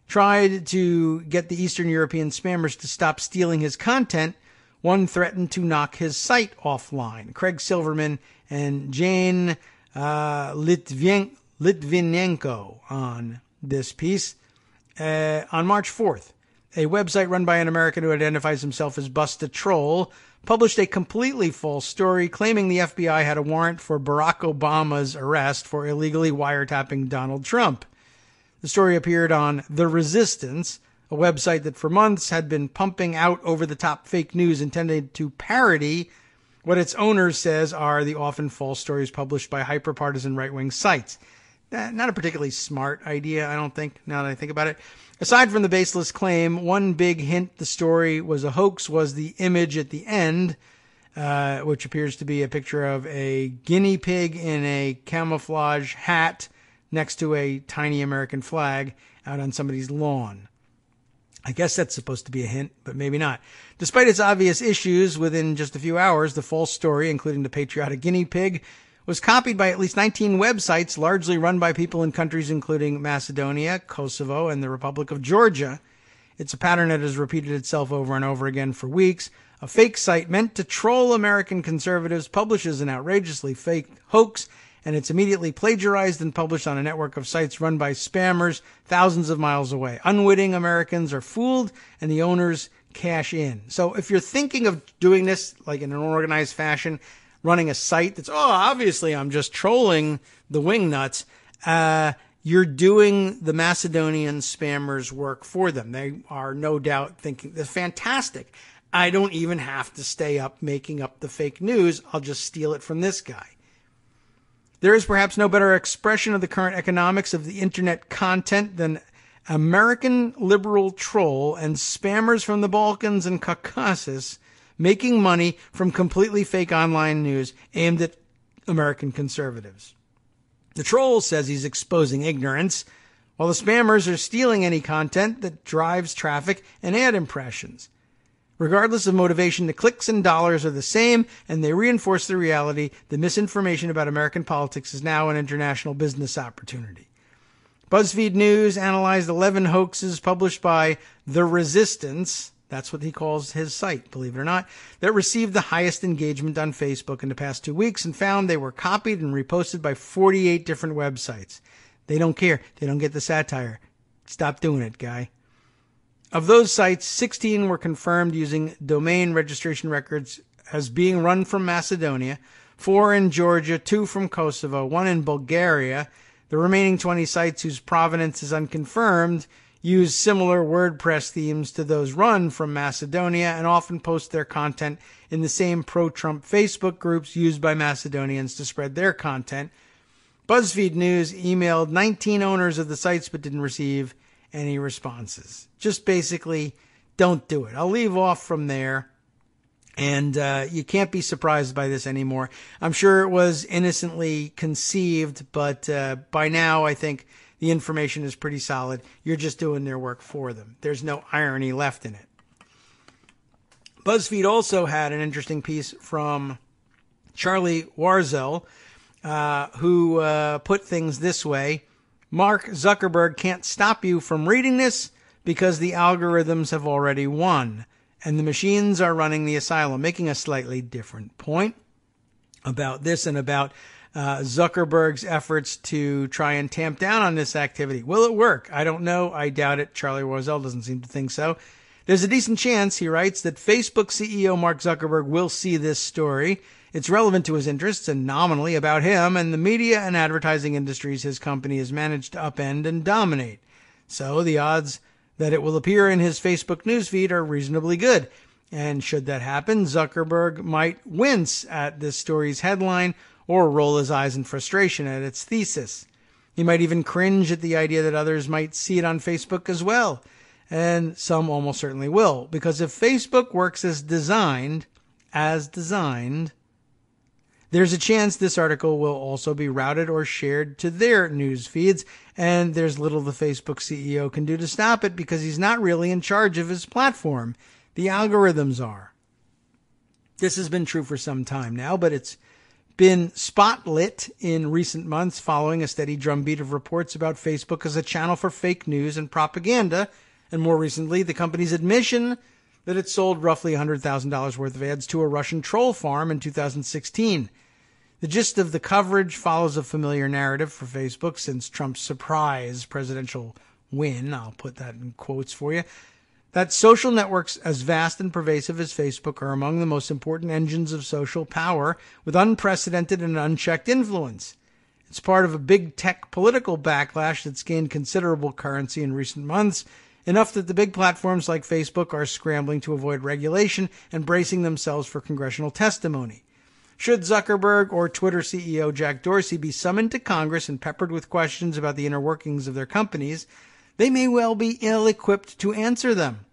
tried to get the Eastern European spammers to stop stealing his content, one threatened to knock his site offline. Craig Silverman and Jane Litvinenko on this piece. On March 4th, a website run by an American who identifies himself as Busta Troll published a completely false story claiming the FBI had a warrant for Barack Obama's arrest for illegally wiretapping Donald Trump. The story appeared on The Resistance, a website that for months had been pumping out over-the-top fake news intended to parody what its owner says are the often false stories published by hyper-partisan right-wing sites. Not a particularly smart idea, I don't think, now that I think about it. Aside from the baseless claim, one big hint the story was a hoax was the image at the end, which appears to be a picture of a guinea pig in a camouflage hat next to a tiny American flag out on somebody's lawn. I guess that's supposed to be a hint, but maybe not. Despite its obvious issues, within just a few hours, the false story, including the patriotic guinea pig, was copied by at least 19 websites, largely run by people in countries including Macedonia, Kosovo, and the Republic of Georgia. It's a pattern that has repeated itself over and over again for weeks. A fake site meant to troll American conservatives publishes an outrageously fake hoax, and it's immediately plagiarized and published on a network of sites run by spammers thousands of miles away. Unwitting Americans are fooled, and the owners cash in. So if you're thinking of doing this like in an organized fashion, running a site that's, obviously I'm just trolling the wingnuts, you're doing the Macedonian spammers work for them. They are no doubt thinking, that's fantastic. I don't even have to stay up making up the fake news. I'll just steal it from this guy. There is perhaps no better expression of the current economics of the internet content than American liberal troll and spammers from the Balkans and Caucasus making money from completely fake online news aimed at American conservatives. The troll says he's exposing ignorance, while the spammers are stealing any content that drives traffic and ad impressions. Regardless of motivation, the clicks and dollars are the same, and they reinforce the reality that misinformation about American politics is now an international business opportunity. BuzzFeed News analyzed 11 hoaxes published by The Resistance, that's what he calls his site, believe it or not, that received the highest engagement on Facebook in the past 2 weeks and found they were copied and reposted by 48 different websites. They don't care. They don't get the satire. Stop doing it, guy. Of those sites, 16 were confirmed using domain registration records as being run from Macedonia, 4 in Georgia, 2 from Kosovo, 1 in Bulgaria. The remaining 20 sites whose provenance is unconfirmed use similar WordPress themes to those run from Macedonia and often post their content in the same pro-Trump Facebook groups used by Macedonians to spread their content. BuzzFeed News emailed 19 owners of the sites but didn't receive any responses. Just basically, don't do it. I'll leave off from there. And you can't be surprised by this anymore. I'm sure it was innocently conceived, but by now I think the information is pretty solid. You're just doing their work for them. There's no irony left in it. BuzzFeed also had an interesting piece from Charlie Warzel, who put things this way. Mark Zuckerberg can't stop you from reading this because the algorithms have already won, and the machines are running the asylum, making a slightly different point about this and about Zuckerberg's efforts to try and tamp down on this activity. Will it work? I don't know. I doubt it. Charlie Warzel doesn't seem to think so. There's a decent chance, he writes, that Facebook CEO Mark Zuckerberg will see this story. It's relevant to his interests and nominally about him and the media and advertising industries his company has managed to upend and dominate. So the odds that it will appear in his Facebook newsfeed are reasonably good. And should that happen, Zuckerberg might wince at this story's headline or roll his eyes in frustration at its thesis. He might even cringe at the idea that others might see it on Facebook as well. And some almost certainly will, because if Facebook works as designed, there's a chance this article will also be routed or shared to their news feeds, and there's little the Facebook CEO can do to stop it because he's not really in charge of his platform. The algorithms are. This has been true for some time now, but it's been spotlit in recent months following a steady drumbeat of reports about Facebook as a channel for fake news and propaganda, and more recently, the company's admission that it sold roughly $100,000 worth of ads to a Russian troll farm in 2016. The gist of the coverage follows a familiar narrative for Facebook since Trump's surprise presidential win, I'll put that in quotes for you, that social networks as vast and pervasive as Facebook are among the most important engines of social power with unprecedented and unchecked influence. It's part of a big tech political backlash that's gained considerable currency in recent months, enough that the big platforms like Facebook are scrambling to avoid regulation and bracing themselves for congressional testimony. Should Zuckerberg or Twitter CEO Jack Dorsey be summoned to Congress and peppered with questions about the inner workings of their companies, they may well be ill-equipped to answer them.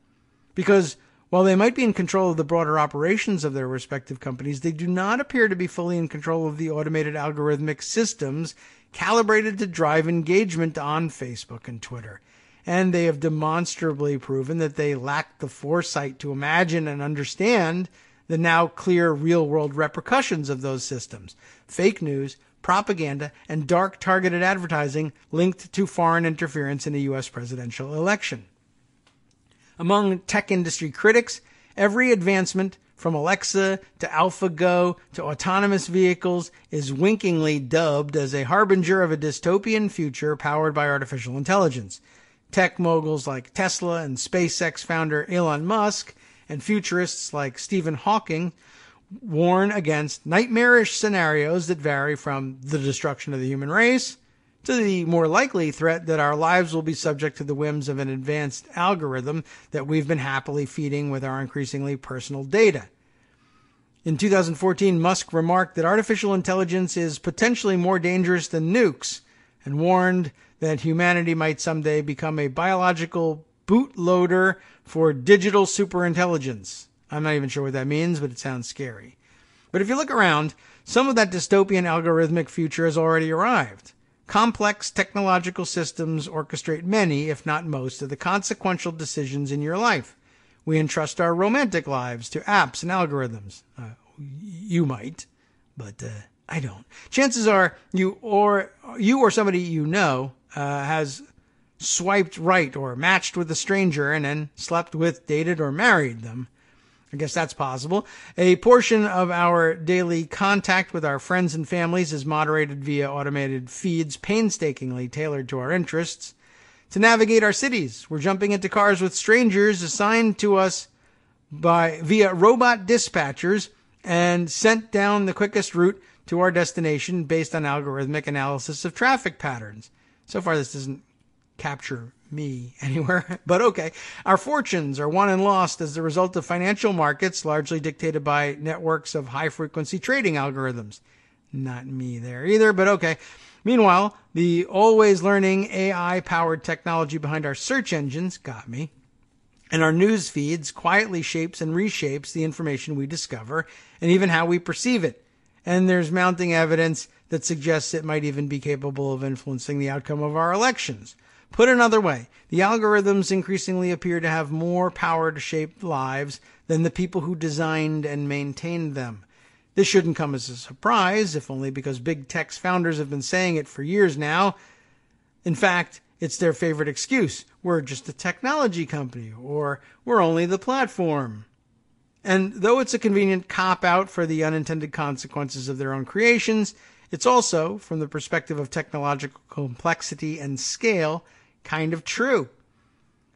Because while they might be in control of the broader operations of their respective companies, they do not appear to be fully in control of the automated algorithmic systems calibrated to drive engagement on Facebook and Twitter. And they have demonstrably proven that they lack the foresight to imagine and understand the now clear real-world repercussions of those systems. Fake news, propaganda, and dark targeted advertising linked to foreign interference in a U.S. presidential election. Among tech industry critics, every advancement from Alexa to AlphaGo to autonomous vehicles is winkingly dubbed as a harbinger of a dystopian future powered by artificial intelligence. Tech moguls like Tesla and SpaceX founder Elon Musk and futurists like Stephen Hawking warn against nightmarish scenarios that vary from the destruction of the human race to the more likely threat that our lives will be subject to the whims of an advanced algorithm that we've been happily feeding with our increasingly personal data. In 2014, Musk remarked that artificial intelligence is potentially more dangerous than nukes and warned that humanity might someday become a biological bootloader for digital superintelligence. I'm not even sure what that means, but it sounds scary. But if you look around, some of that dystopian algorithmic future has already arrived. Complex technological systems orchestrate many, if not most, of the consequential decisions in your life. We entrust our romantic lives to apps and algorithms. You might, but I don't. Chances are you or somebody you know has swiped right or matched with a stranger and then slept with, dated, or married them. I guess that's possible. A portion of our daily contact with our friends and families is moderated via automated feeds painstakingly tailored to our interests. To navigate our cities, we're jumping into cars with strangers assigned to us via robot dispatchers and sent down the quickest route to our destination based on algorithmic analysis of traffic patterns. So far, this doesn't capture me anywhere, but okay. Our fortunes are won and lost as a result of financial markets largely dictated by networks of high-frequency trading algorithms. Not me there either, but okay. Meanwhile, the always-learning AI-powered technology behind our search engines got me, and our news feeds quietly shapes and reshapes the information we discover and even how we perceive it. And there's mounting evidence that suggests it might even be capable of influencing the outcome of our elections. Put another way, the algorithms increasingly appear to have more power to shape lives than the people who designed and maintained them. This shouldn't come as a surprise, if only because big tech's founders have been saying it for years now. In fact, it's their favorite excuse. We're just a technology company, or we're only the platform. And though it's a convenient cop-out for the unintended consequences of their own creations, it's also, from the perspective of technological complexity and scale, kind of true.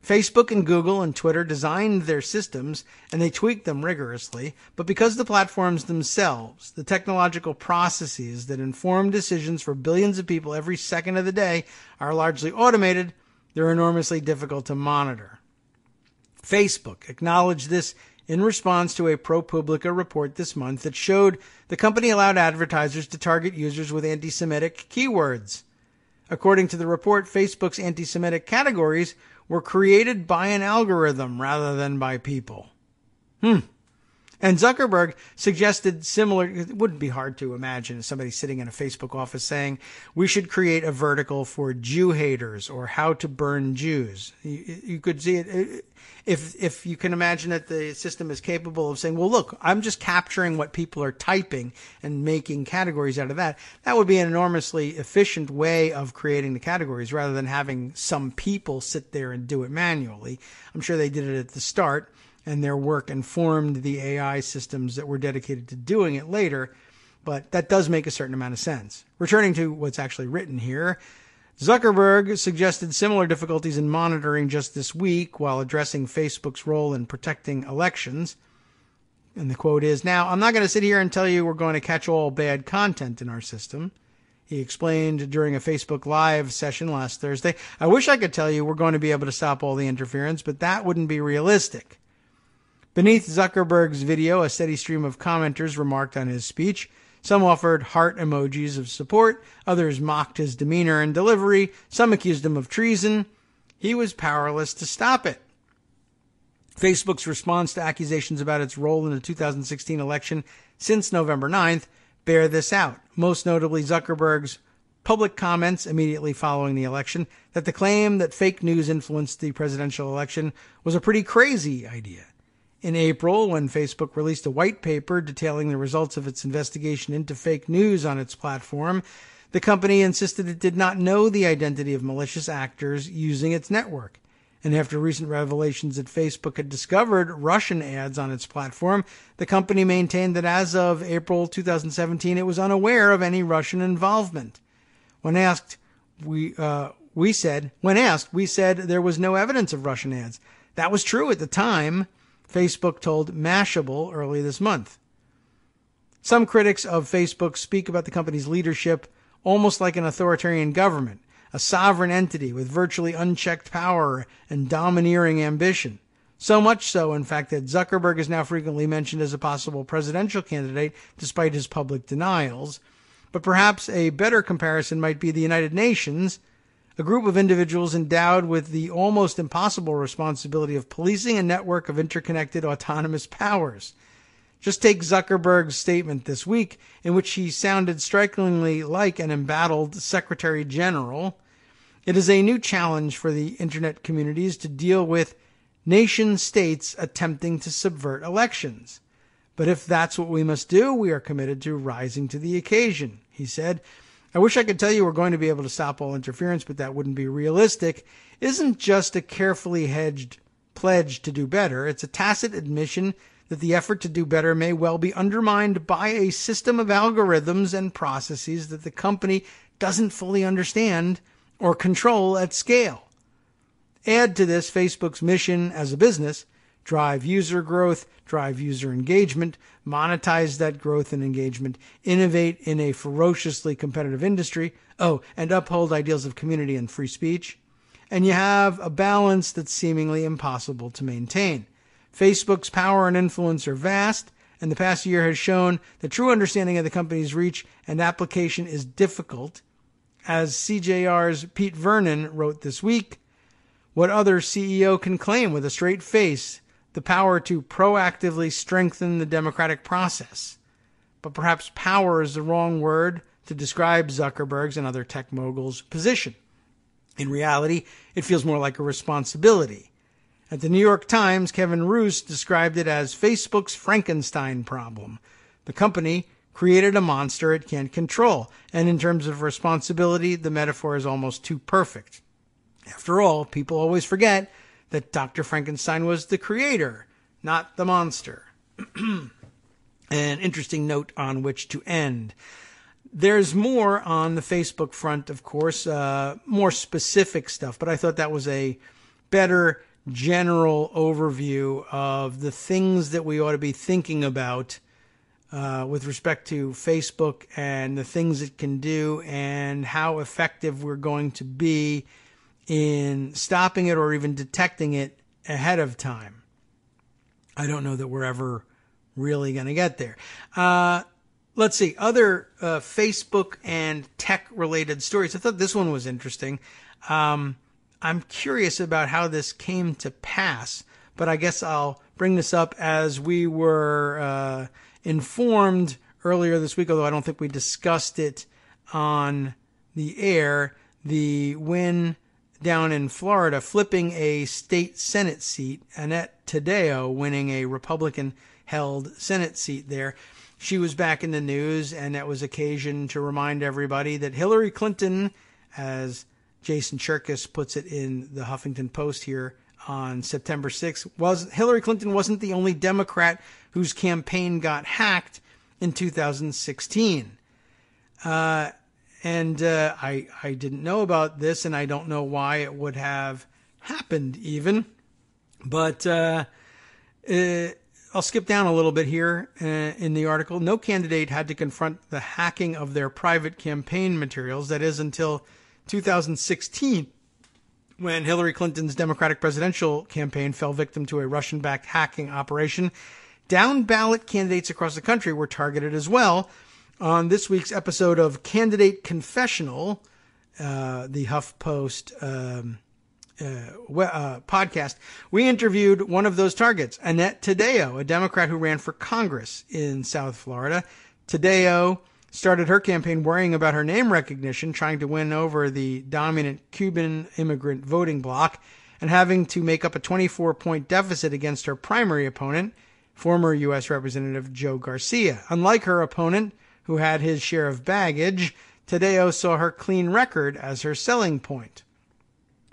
Facebook and Google and Twitter designed their systems and they tweaked them rigorously, but because the platforms themselves, the technological processes that inform decisions for billions of people every second of the day, are largely automated, they're enormously difficult to monitor. Facebook acknowledged this in response to a ProPublica report this month that showed the company allowed advertisers to target users with anti-Semitic keywords. According to the report, Facebook's anti-Semitic categories were created by an algorithm rather than by people. And Zuckerberg suggested similar, it wouldn't be hard to imagine somebody sitting in a Facebook office saying, we should create a vertical for Jew haters or how to burn Jews. You could see it. If you can imagine that the system is capable of saying, well, look, I'm just capturing what people are typing and making categories out of that. That would be an enormously efficient way of creating the categories rather than having some people sit there and do it manually. I'm sure they did it at the start, and their work informed the AI systems that were dedicated to doing it later, but that does make a certain amount of sense. Returning to what's actually written here, Zuckerberg suggested similar difficulties in monitoring just this week while addressing Facebook's role in protecting elections. And the quote is, now, I'm not going to sit here and tell you we're going to catch all bad content in our system. He explained during a Facebook Live session last Thursday, I wish I could tell you we're going to be able to stop all the interference, but that wouldn't be realistic. Beneath Zuckerberg's video, a steady stream of commenters remarked on his speech. Some offered heart emojis of support. Others mocked his demeanor and delivery. Some accused him of treason. He was powerless to stop it. Facebook's response to accusations about its role in the 2016 election since November 9th bear this out. Most notably, Zuckerberg's public comments immediately following the election that the claim that fake news influenced the presidential election was a pretty crazy idea. In April, when Facebook released a white paper detailing the results of its investigation into fake news on its platform, the company insisted it did not know the identity of malicious actors using its network. And after recent revelations that Facebook had discovered Russian ads on its platform, the company maintained that as of April 2017, it was unaware of any Russian involvement. When asked, we said there was no evidence of Russian ads. That was true at the time, Facebook told Mashable early this month. Some critics of Facebook speak about the company's leadership almost like an authoritarian government, a sovereign entity with virtually unchecked power and domineering ambition. So much so, in fact, that Zuckerberg is now frequently mentioned as a possible presidential candidate despite his public denials. But perhaps a better comparison might be the United Nations, a group of individuals endowed with the almost impossible responsibility of policing a network of interconnected autonomous powers. Just take Zuckerberg's statement this week, in which he sounded strikingly like an embattled Secretary General. It is a new challenge for the internet communities to deal with nation states attempting to subvert elections. But if that's what we must do, we are committed to rising to the occasion, he said. I wish I could tell you we're going to be able to stop all interference, but that wouldn't be realistic. Isn't just a carefully hedged pledge to do better. It's a tacit admission that the effort to do better may well be undermined by a system of algorithms and processes that the company doesn't fully understand or control at scale. Add to this Facebook's mission as a business, drive user growth, drive user engagement, monetize that growth and engagement, innovate in a ferociously competitive industry, and uphold ideals of community and free speech. And you have a balance that's seemingly impossible to maintain. Facebook's power and influence are vast, and the past year has shown that true understanding of the company's reach and application is difficult. As CJR's Pete Vernon wrote this week, what other CEO can claim with a straight face the power to proactively strengthen the democratic process? But perhaps power is the wrong word to describe Zuckerberg's and other tech moguls' position. In reality, it feels more like a responsibility. At the New York Times, Kevin Roose described it as Facebook's Frankenstein problem. The company created a monster it can't control, and in terms of responsibility, the metaphor is almost too perfect. After all, people always forget that Dr. Frankenstein was the creator, not the monster. An interesting note on which to end. There's more on the Facebook front, of course, more specific stuff, but I thought that was a better general overview of the things that we ought to be thinking about with respect to Facebook and the things it can do and how effective we're going to be in stopping it or even detecting it ahead of time. I don't know that we're ever really going to get there. Let's see. Other Facebook and tech-related stories. I thought this one was interesting. I'm curious about how this came to pass, but I guess I'll bring this up as we were informed earlier this week, although I don't think we discussed it on the air. The win down in Florida, flipping a state Senate seat, Annette Taddeo winning a Republican-held Senate seat there. She was back in the news, and that was occasion to remind everybody that Hillary Clinton, as Jason Cherkis puts it in the Huffington Post here on September 6th, Hillary Clinton wasn't the only Democrat whose campaign got hacked in 2016. I didn't know about this, and I don't know why it would have happened even. But I'll skip down a little bit here in the article. No candidate had to confront the hacking of their private campaign materials. That is until 2016, when Hillary Clinton's Democratic presidential campaign fell victim to a Russian-backed hacking operation. Down-ballot candidates across the country were targeted as well. On this week's episode of Candidate Confessional, the HuffPost podcast, we interviewed one of those targets, Annette Taddeo, a Democrat who ran for Congress in South Florida. Taddeo started her campaign worrying about her name recognition, trying to win over the dominant Cuban immigrant voting bloc, and having to make up a 24-point deficit against her primary opponent, former U.S. Representative Joe Garcia. Unlike her opponent, who had his share of baggage, Taddeo saw her clean record as her selling point.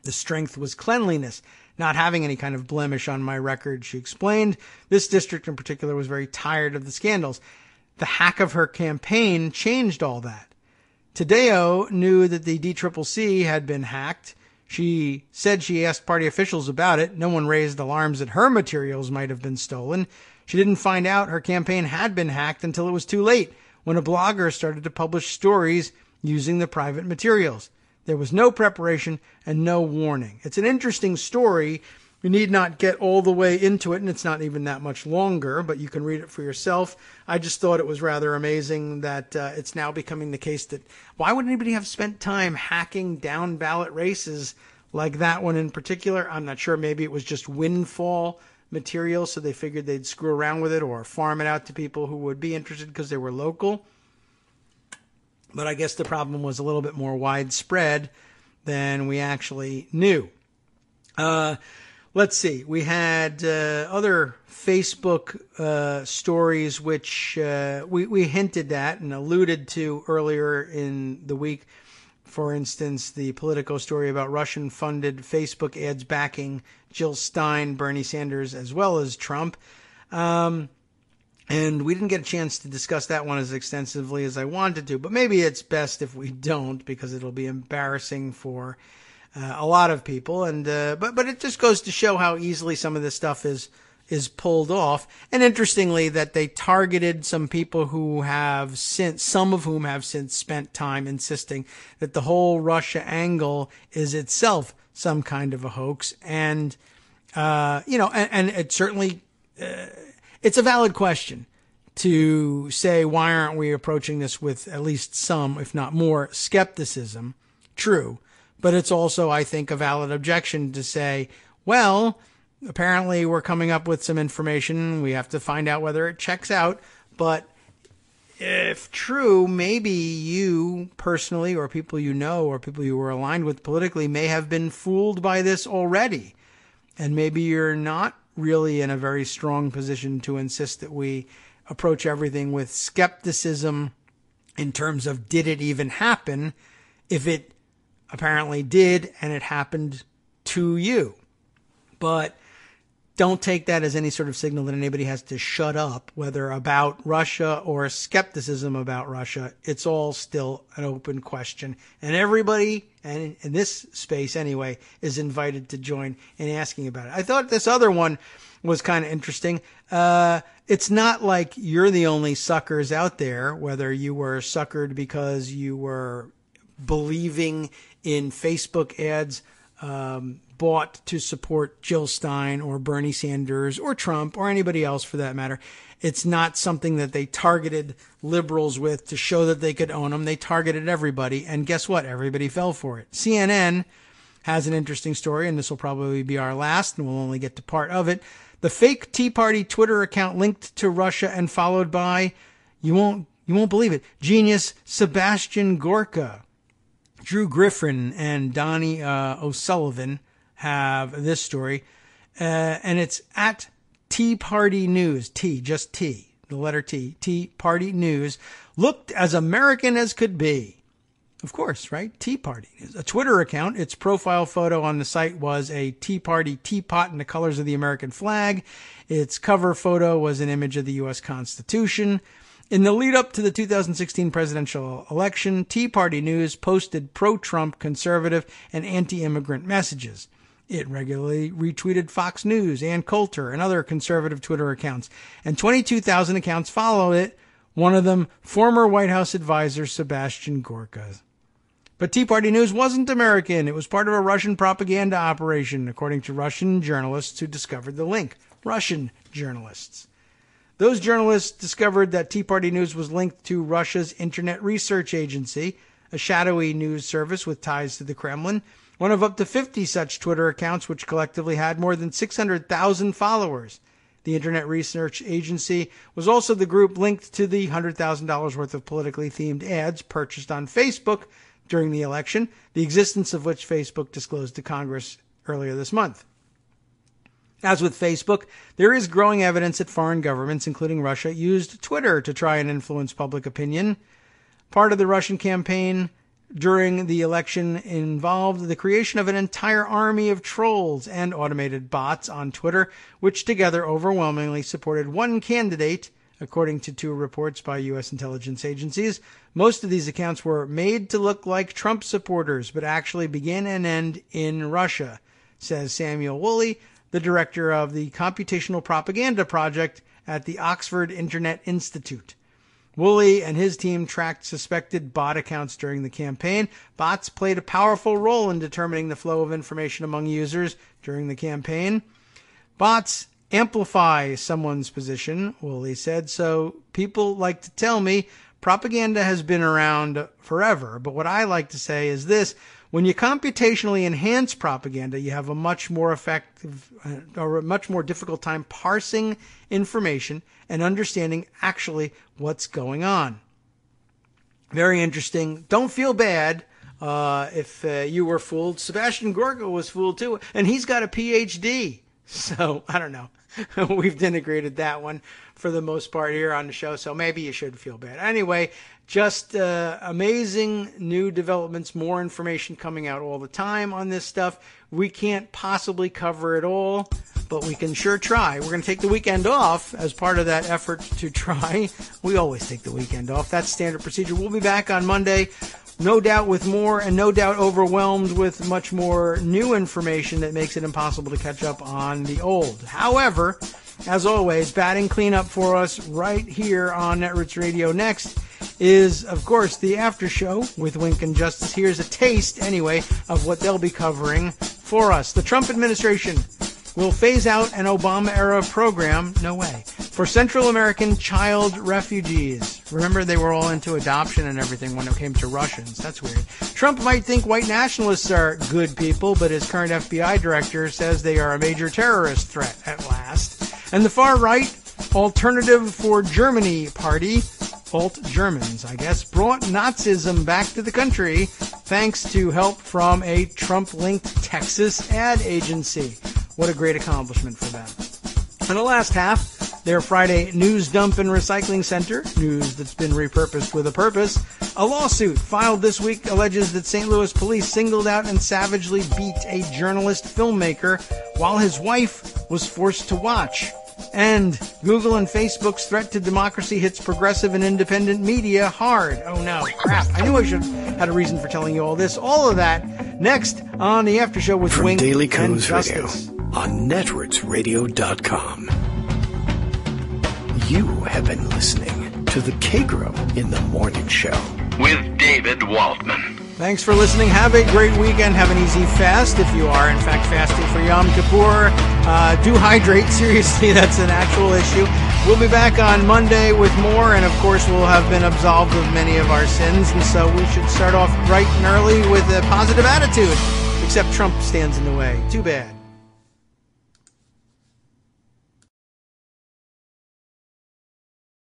The strength was cleanliness, not having any kind of blemish on my record, she explained. This district in particular was very tired of the scandals. The hack of her campaign changed all that. Taddeo knew that the DCCC had been hacked. She said she asked party officials about it. No one raised alarms that her materials might have been stolen. She didn't find out her campaign had been hacked until it was too late, when a blogger started to publish stories using the private materials. There was no preparation and no warning. It's an interesting story. You need not get all the way into it, and it's not even that much longer, but you can read it for yourself. I just thought it was rather amazing that it's now becoming the case that why would anybody have spent time hacking down ballot races like that one in particular? I'm not sure. Maybe it was just windfall material, so they figured they'd screw around with it or farm it out to people who would be interested because they were local. But I guess the problem was a little bit more widespread than we actually knew. Let's see. We had other Facebook stories which we hinted at and alluded to earlier in the week. For instance, the Politico story about Russian-funded Facebook ads backing Jill Stein, Bernie Sanders, as well as Trump. And we didn't get a chance to discuss that one as extensively as I wanted to, but maybe it's best if we don't, because it'll be embarrassing for a lot of people. And but it just goes to show how easily some of this stuff is pulled off. And interestingly, that they targeted some people who have since, some of whom have since spent time insisting that the whole Russia angle is itself some kind of a hoax. And and it certainly. It's a valid question to say, why aren't we approaching this with at least some, if not more, skepticism? True. But it's also, I think, a valid objection to say, well, apparently we're coming up with some information. We have to find out whether it checks out. But if true, maybe you personally, or people you know, or people you were aligned with politically may have been fooled by this already. And maybe you're not really in a very strong position to insist that we approach everything with skepticism in terms of, did it even happen? If it apparently did, and it happened to you. But don't take that as any sort of signal that anybody has to shut up, whether about Russia or skepticism about Russia. It's all still an open question. And everybody, and in this space anyway, is invited to join in asking about it. I thought this other one was kind of interesting. It's not like you're the only suckers out there, whether you were suckered because you were believing in Facebook ads bought to support Jill Stein or Bernie Sanders or Trump or anybody else for that matter. It's not something that they targeted liberals with to show that they could own them. They targeted everybody, and guess what? Everybody fell for it. CNN has an interesting story, and this will probably be our last, and we'll only get to part of it. The fake Tea Party Twitter account linked to Russia and followed by, you won't believe it, genius Sebastian Gorka. Drew Griffin and Donnie O'Sullivan have this story, and it's at Tea Party News, just T, the letter T, Tea Party News, looked as American as could be. Of course, right? Tea Party News. A Twitter account. Its profile photo on the site was a Tea Party teapot in the colors of the American flag. Its cover photo was an image of the U.S. Constitution. In the lead up to the 2016 presidential election, Tea Party News posted pro-Trump, conservative, and anti-immigrant messages. It regularly retweeted Fox News, Ann Coulter, and other conservative Twitter accounts. And 22,000 accounts follow it, one of them former White House advisor Sebastian Gorka. But Tea Party News wasn't American. It was part of a Russian propaganda operation, according to Russian journalists who discovered the link. Russian journalists. Those journalists discovered that Tea Party News was linked to Russia's Internet Research Agency, a shadowy news service with ties to the Kremlin, one of up to 50 such Twitter accounts which collectively had more than 600,000 followers. The Internet Research Agency was also the group linked to the $100,000 worth of politically themed ads purchased on Facebook during the election, the existence of which Facebook disclosed to Congress earlier this month. As with Facebook, there is growing evidence that foreign governments, including Russia, used Twitter to try and influence public opinion. Part of the Russian campaign during the election involved the creation of an entire army of trolls and automated bots on Twitter, which together overwhelmingly supported one candidate, according to two reports by U.S. intelligence agencies. Most of these accounts were made to look like Trump supporters, but actually begin and end in Russia, says Samuel Woolley, the director of the Computational Propaganda Project at the Oxford Internet Institute. Woolley and his team tracked suspected bot accounts during the campaign. Bots played a powerful role in determining the flow of information among users during the campaign. Bots amplify someone's position, Woolley said, so people like to tell me propaganda has been around forever. But what I like to say is this: when you computationally enhance propaganda, you have a much more effective or a much more difficult time parsing information and understanding actually what's going on. Very interesting. Don't feel bad if you were fooled. Sebastian Gorka was fooled too, and he's got a PhD. So, I don't know. We've denigrated that one for the most part here on the show, so maybe you should feel bad. Anyway, just amazing new developments, more information coming out all the time on this stuff. We can't possibly cover it all, but we can sure try. We're going to take the weekend off as part of that effort to try. We always take the weekend off. That's standard procedure. We'll be back on Monday, no doubt with more, and no doubt overwhelmed with much more new information that makes it impossible to catch up on the old. However, as always, batting cleanup for us right here on Netroots Radio next is, of course, the after show with Wink and Justice. Here's a taste, anyway, of what they'll be covering for us. The Trump administration will phase out an Obama-era program, no way, for Central American child refugees. Remember, they were all into adoption and everything when it came to Russians. That's weird. Trump might think white nationalists are good people, but his current FBI director says they are a major terrorist threat at last. And the far-right Alternative for Germany party, Alt Germans, I guess, brought Nazism back to the country thanks to help from a Trump-linked Texas ad agency. What a great accomplishment for them. In the last half, their Friday news dump and recycling center, news that's been repurposed with a purpose, a lawsuit filed this week alleges that St. Louis police singled out and savagely beat a journalist filmmaker while his wife was forced to watch. And Google and Facebook's threat to democracy hits progressive and independent media hard. Oh no, crap. I knew I should have had a reason for telling you all this. All of that next on the After Show with Wink Daily and Codes Justice. Radio on netrootsradio.com. You have been listening to the Kagro in the Morning Show with David Waldman. Thanks for listening. Have a great weekend. Have an easy fast if you are, in fact, fasting for Yom Kippur. Do hydrate. Seriously, that's an actual issue. We'll be back on Monday with more, and of course, we'll have been absolved of many of our sins, and so we should start off bright and early with a positive attitude. Except Trump stands in the way. Too bad.